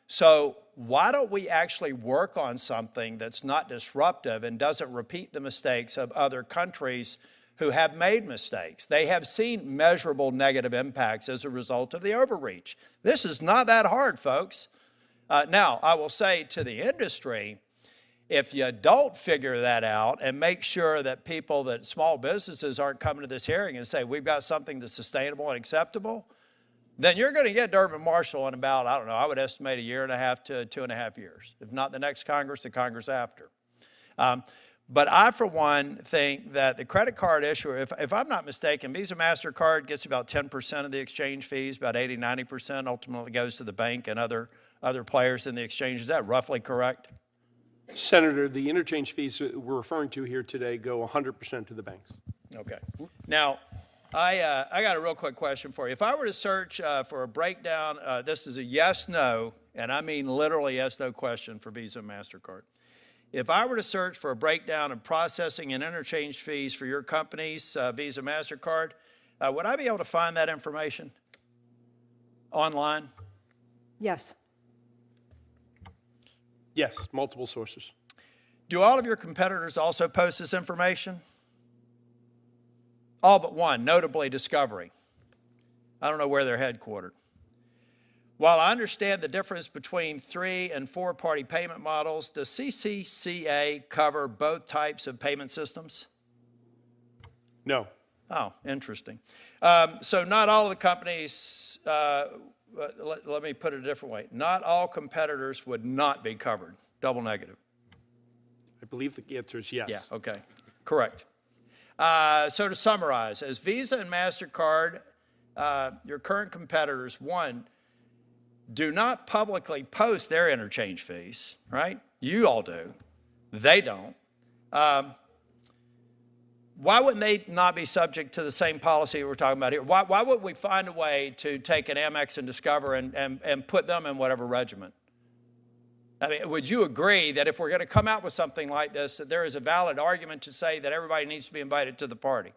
So why don't we actually work on something that's not disruptive and doesn't repeat the mistakes of other countries who have made mistakes? They have seen measurable negative impacts as a result of the overreach. This is not that hard, folks. Now, I will say to the industry, if you don't figure that out and make sure that people, that small businesses aren't coming to this hearing and say, we've got something that's sustainable and acceptable, then you're going to get Durbin Marshall in about, I don't know, I would estimate 1.5 to 2.5 years. If not the next Congress, the Congress after. But I, for one, think that the credit card issuer, if I'm not mistaken, Visa-Mastercard gets about 10% of the exchange fees, about 80, 90% ultimately goes to the bank and other players in the exchange. Is that roughly correct? Senator, the interchange fees we're referring to here today go 100% to the banks. Okay. Now, I got a real quick question for you. If I were to search for a breakdown, this is a yes-no, and I mean literally yes-no question for Visa and MasterCard. If I were to search for a breakdown of processing and interchange fees for your companies, Visa, MasterCard, would I be able to find that information online? Yes. Yes, multiple sources. Do all of your competitors also post this information? All but one, notably Discovery. I don't know where they're headquartered. While I understand the difference between 3- and 4-party payment models, does CCCA cover both types of payment systems? No. Oh, interesting. So not all of the companies, let me put it a different way. Not all competitors would not be covered. Double negative. I believe the answer is yes. Yeah, okay. Correct. So to summarize, as Visa and MasterCard, your current competitors, one, do not publicly post their interchange fees, right? You all do. They don't. Why wouldn't they not be subject to the same policy we're talking about here? Why wouldn't we find a way to take an Amex and Discover and put them in whatever regimen? I mean, would you agree that if we're going to come out with something like this, that there is a valid argument to say that everybody needs to be invited to the party?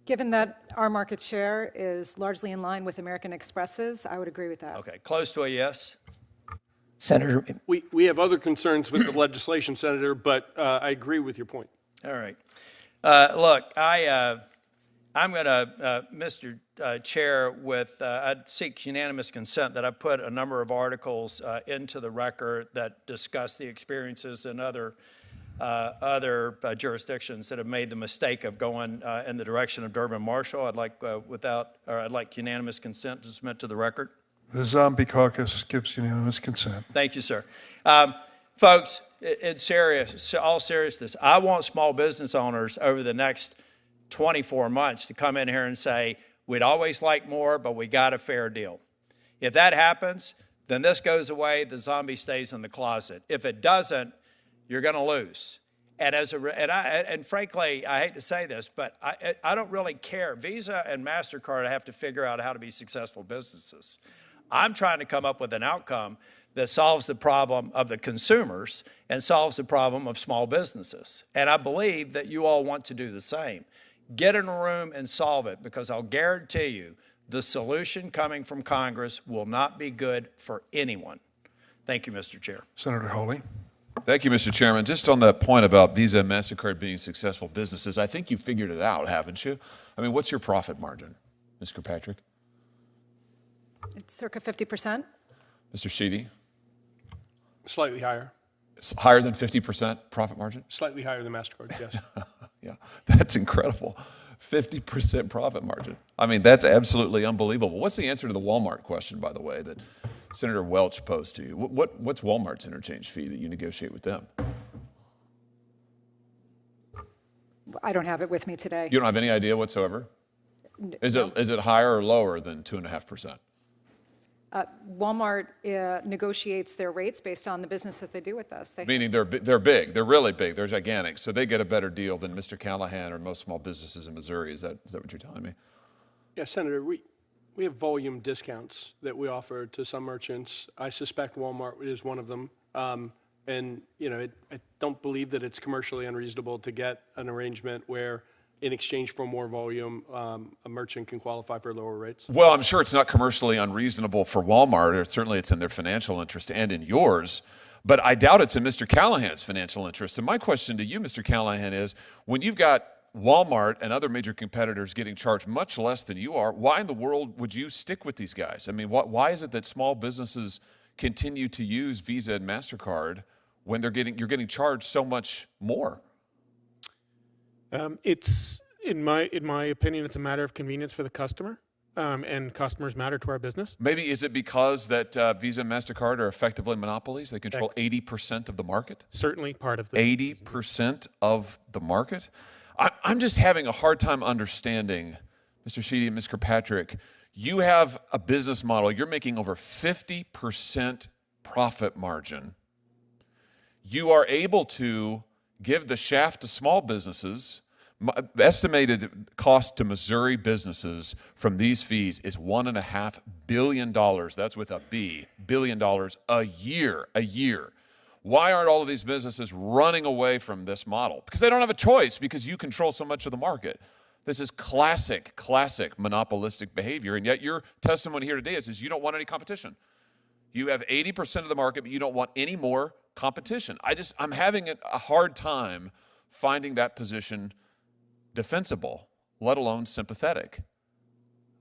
Given that our market share is largely in line with American Express's, I would agree with that. Okay, close to a yes. Senator. We have other concerns with the legislation, Senator, but I agree with your point. All right. Look, I'm going to, Mr. Chair, I'd seek unanimous consent that I put a number of articles into the record that discuss the experiences in other jurisdictions that have made the mistake of going in the direction of Durbin Marshall. I'd like unanimous consent to submit to the record. The Zombie Caucus gives unanimous consent. Thank you, sir. Folks, it's serious, all seriousness. I want small business owners over the next 24 months to come in here and say, we'd always like more, but we got a fair deal. If that happens, then this goes away, the zombie stays in the closet. If it doesn't, you're going to lose. And frankly, I hate to say this, but I don't really care. Visa and MasterCard have to figure out how to be successful businesses. I'm trying to come up with an outcome that solves the problem of the consumers and solves the problem of small businesses. And I believe that you all want to do the same. Get in a room and solve it, because I'll guarantee you the solution coming from Congress will not be good for anyone. Thank you, Mr. Chair. Senator Hawley. Thank you, Mr. Chairman. Just on that point about Visa and MasterCard being successful businesses, I think you figured it out, haven't you? I mean, what's your profit margin, Ms. Kirkpatrick? It's circa 50%. Mr. Sheedy? Slightly higher. It's higher than 50% profit margin? Slightly higher than MasterCard, yes. Yeah, that's incredible. 50% profit margin. I mean, that's absolutely unbelievable. What's the answer to the Walmart question, by the way, that Senator Welch posed to you? What's Walmart's interchange fee that you negotiate with them? I don't have it with me today. You don't have any idea whatsoever? Is it higher or lower than 2.5%? Walmart negotiates their rates based on the business that they do with us. Meaning they're big, they're really big, they're gigantic, so they get a better deal than Mr. Callahan or most small businesses in Missouri. Is that what you're telling me? Yeah, Senator, we have volume discounts that we offer to some merchants. I suspect Walmart is one of them. And I don't believe that it's commercially unreasonable to get an arrangement where in exchange for more volume, a merchant can qualify for lower rates? Well, I'm sure it's not commercially unreasonable for Walmart, or certainly it's in their financial interest and in yours, but I doubt it's in Mr. Callahan's financial interest. And my question to you, Mr. Callahan, is when you've got Walmart and other major competitors getting charged much less than you are, why in the world would you stick with these guys? I mean, why is it that small businesses continue to use Visa and MasterCard when you're getting charged so much more? It's in my opinion, it's a matter of convenience for the customer, and customers matter to our business. Maybe is it because that Visa and MasterCard are effectively monopolies? They control 80% of the market? Certainly part of the 80% of the market? I'm just having a hard time understanding, Mr. Sheedy and Ms. Kirkpatrick, you have a business model, you're making over 50% profit margin. You are able to give the shaft to small businesses. Estimated cost to Missouri businesses from these fees is $1.5 billion. That's with a B, billion dollars a year. Why aren't all of these businesses running away from this model? Because they don't have a choice, because you control so much of the market. This is classic monopolistic behavior, and yet your testimony here today is you don't want any competition. You have 80% of the market, but you don't want any more competition. I'm having a hard time finding that position defensible, let alone sympathetic.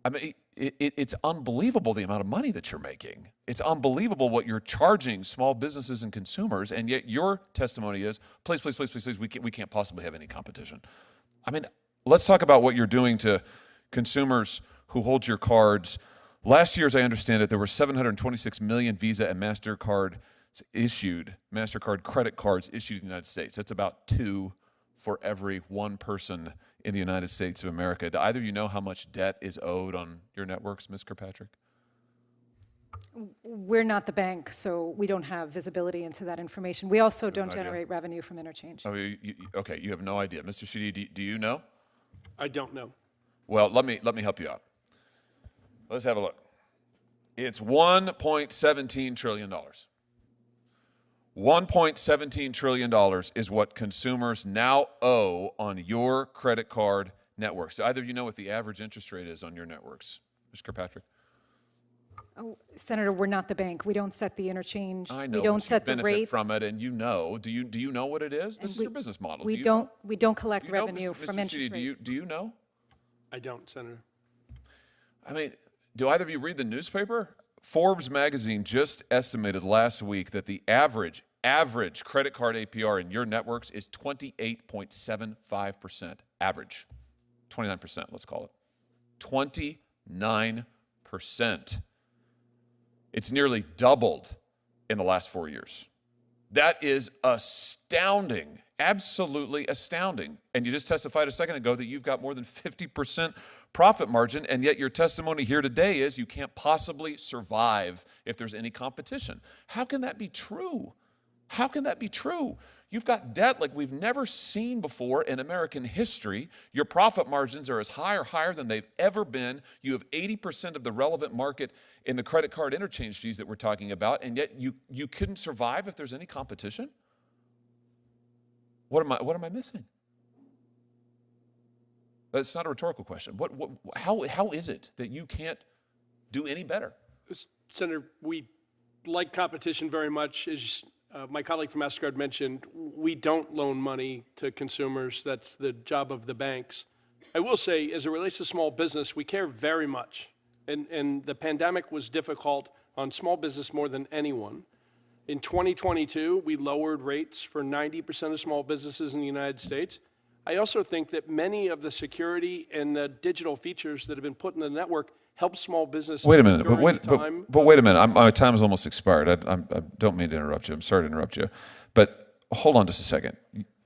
I mean, it's unbelievable the amount of money that you're making. It's unbelievable what you're charging small businesses and consumers, and yet your testimony is, please, we can't possibly have any competition. I mean, let's talk about what you're doing to consumers who hold your cards. Last year, as I understand it, there were 726 million Visa and MasterCard credit cards issued in the United States. That's about 2 for every 1 person in the United States of America. Do either of you know how much debt is owed on your networks, Ms. Kirkpatrick? We're not the bank, so we don't have visibility into that information. We also don't generate revenue from interchange. Oh, okay, you have no idea. Mr. Sheedy, do you know? I don't know. Well, let me help you out. Let's have a look. It's $1.17 trillion. $1.17 trillion is what consumers now owe on your credit card networks. Do either of you know what the average interest rate is on your networks? Ms. Kirkpatrick? Oh, Senator, we're not the bank. We don't set the interchange. I know, we don't but set you the benefit rates. from it, and you know. Do you know what it is? This is your business model. We don't collect revenue from interest rates. Do you know? I don't, Senator. I mean, do either of you read the newspaper? Forbes magazine just estimated last week that the average credit card APR in your networks is 28.75%. Average. 29%, let's call it. 29%. It's nearly doubled in the last 4 years. That is astounding, absolutely astounding. And you just testified a second ago that you've got more than 50% profit margin, and yet your testimony here today is you can't possibly survive if there's any competition. How can that be true? How can that be true? You've got debt like we've never seen before in American history. Your profit margins are as higher than they've ever been. You have 80% of the relevant market in the credit card interchange fees that we're talking about, and yet you couldn't survive if there's any competition? What am I missing? That's not a rhetorical question. How is it that you can't do any better? Senator, we like competition very much. As my colleague from MasterCard mentioned, we don't loan money to consumers. That's the job of the banks. I will say, as it relates to small business, we care very much. And the pandemic was difficult on small business more than anyone. In 2022, we lowered rates for 90% of small businesses in the United States. I also think that many of the security and the digital features that have been put in the network help small businesses. Wait a minute, during but the time wait a minute. My time is almost expired. I don't mean to interrupt you. I'm sorry to interrupt you. But hold on just a second.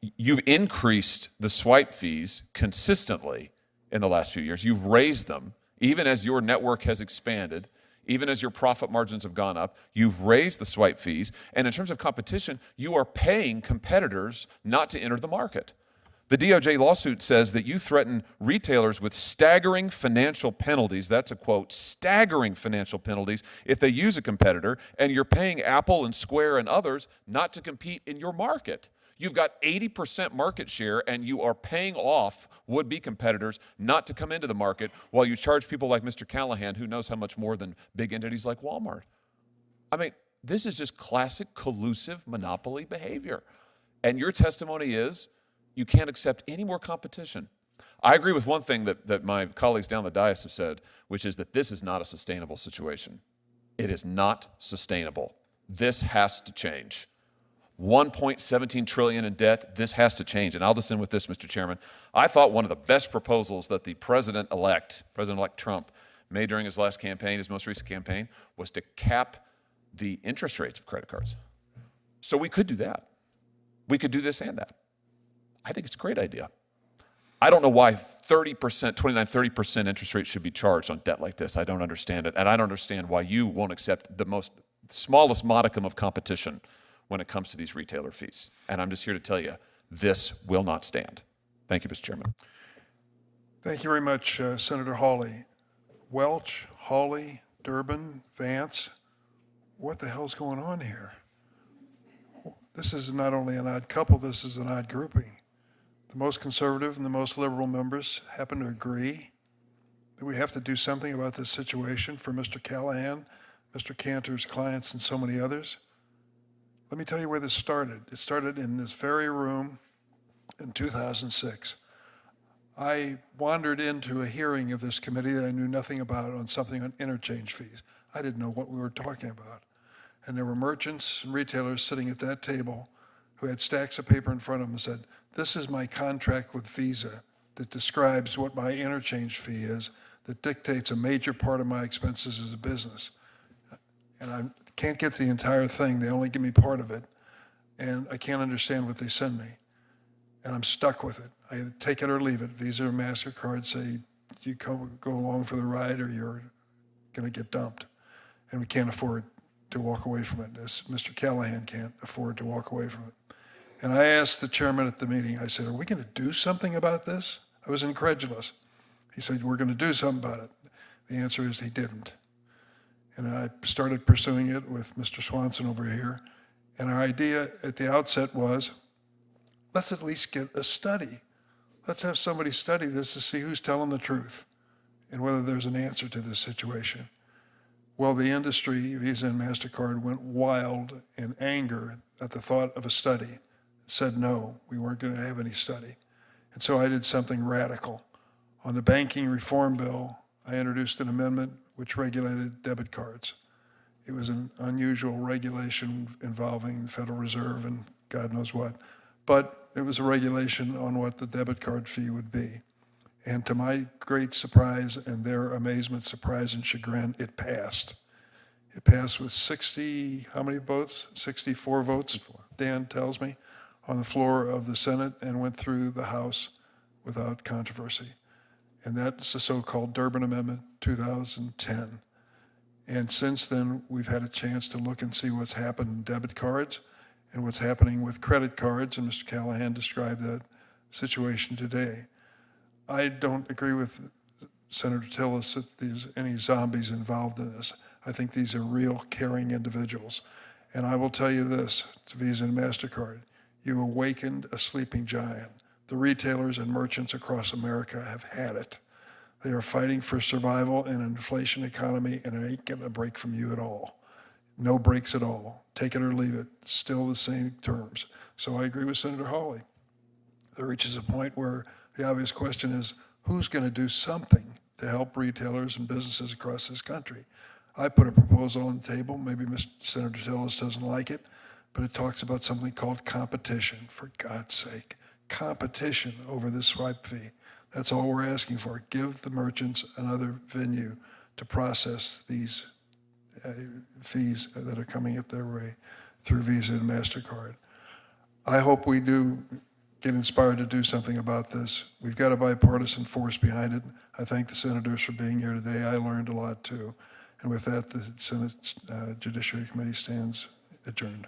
You've increased the swipe fees consistently in the last few years. You've raised them, even as your network has expanded, even as your profit margins have gone up. You've raised the swipe fees. And in terms of competition, you are paying competitors not to enter the market. The DOJ lawsuit says that you threaten retailers with staggering financial penalties. That's a quote, staggering financial penalties if they use a competitor, and you're paying Apple and Square and others not to compete in your market. You've got 80% market share, and you are paying off would-be competitors not to come into the market while you charge people like Mr. Callahan, who knows how much more than big entities like Walmart. I mean, this is just classic collusive monopoly behavior. And your testimony is you can't accept any more competition. I agree with one thing that my colleagues down the dais have said, which is that this is not a sustainable situation. It is not sustainable. This has to change. $1.17 trillion in debt, this has to change. And I'll just end with this, Mr. Chairman. I thought one of the best proposals that the President-elect Trump, made during his last campaign, his most recent campaign, was to cap the interest rates of credit cards. So we could do that. We could do this and that. I think it's a great idea. I don't know why 30% interest rate should be charged on debt like this. I don't understand it. And I don't understand why you won't accept the smallest modicum of competition when it comes to these retailer fees. And I'm just here to tell you, this will not stand. Thank you, Mr. Chairman. Thank you very much, Senator Hawley. Welch, Hawley, Durbin, Vance, what the hell's going on here? This is not only an odd couple, this is an odd grouping. The most conservative and the most liberal members happen to agree that we have to do something about this situation for Mr. Callahan, Mr. Kantor's clients, and so many others. Let me tell you where this started. It started in this very room in 2006. I wandered into a hearing of this committee that I knew nothing about on something on interchange fees. I didn't know what we were talking about. And there were merchants and retailers sitting at that table who had stacks of paper in front of them and said, this is my contract with Visa that describes what my interchange fee is, that dictates a major part of my expenses as a business. And I can't get the entire thing. They only give me part of it. And I can't understand what they send me. And I'm stuck with it. I take it or leave it. Visa or MasterCard say, you go along for the ride or you're going to get dumped. And we can't afford to walk away from it, as Mr. Callahan can't afford to walk away from it. And I asked the chairman at the meeting, I said, are we going to do something about this? I was incredulous. He said, we're going to do something about it. The answer is he didn't. And I started pursuing it with Mr. Swanson over here. And our idea at the outset was, let's at least get a study. Let's have somebody study this to see who's telling the truth and whether there's an answer to this situation. Well, the industry, Visa and MasterCard, went wild in anger at the thought of a study. Said no, we weren't going to have any study. And so I did something radical. On the banking reform bill, I introduced an amendment which regulated debit cards. It was an unusual regulation involving the Federal Reserve and God knows what. But it was a regulation on what the debit card fee would be. And to my great surprise and their amazement, surprise, and chagrin, it passed. It passed with 60, how many votes? 64 votes, 64. Dan tells me, on the floor of the Senate and went through the House without controversy. And that's the so-called Durbin Amendment 2010. And since then, we've had a chance to look and see what's happened in debit cards and what's happening with credit cards, and Mr. Callahan described that situation today. I don't agree with Senator Tillis that there's any zombies involved in this. I think these are real caring individuals. And I will tell you this, to Visa and MasterCard, you awakened a sleeping giant. The retailers and merchants across America have had it. They are fighting for survival in an inflation economy, and it ain't getting a break from you at all. No breaks at all. Take it or leave it. Still the same terms. So I agree with Senator Hawley. There reaches a point where the obvious question is, who's going to do something to help retailers and businesses across this country? I put a proposal on the table. Maybe Mr. Senator Tillis doesn't like it, but it talks about something called competition, for God's sake. Competition over this swipe fee. That's all we're asking for. Give the merchants another venue to process these fees that are coming at their way through Visa and MasterCard. I hope we do get inspired to do something about this. We've got a bipartisan force behind it. I thank the senators for being here today. I learned a lot too. And with that, the Senate Judiciary Committee stands adjourned.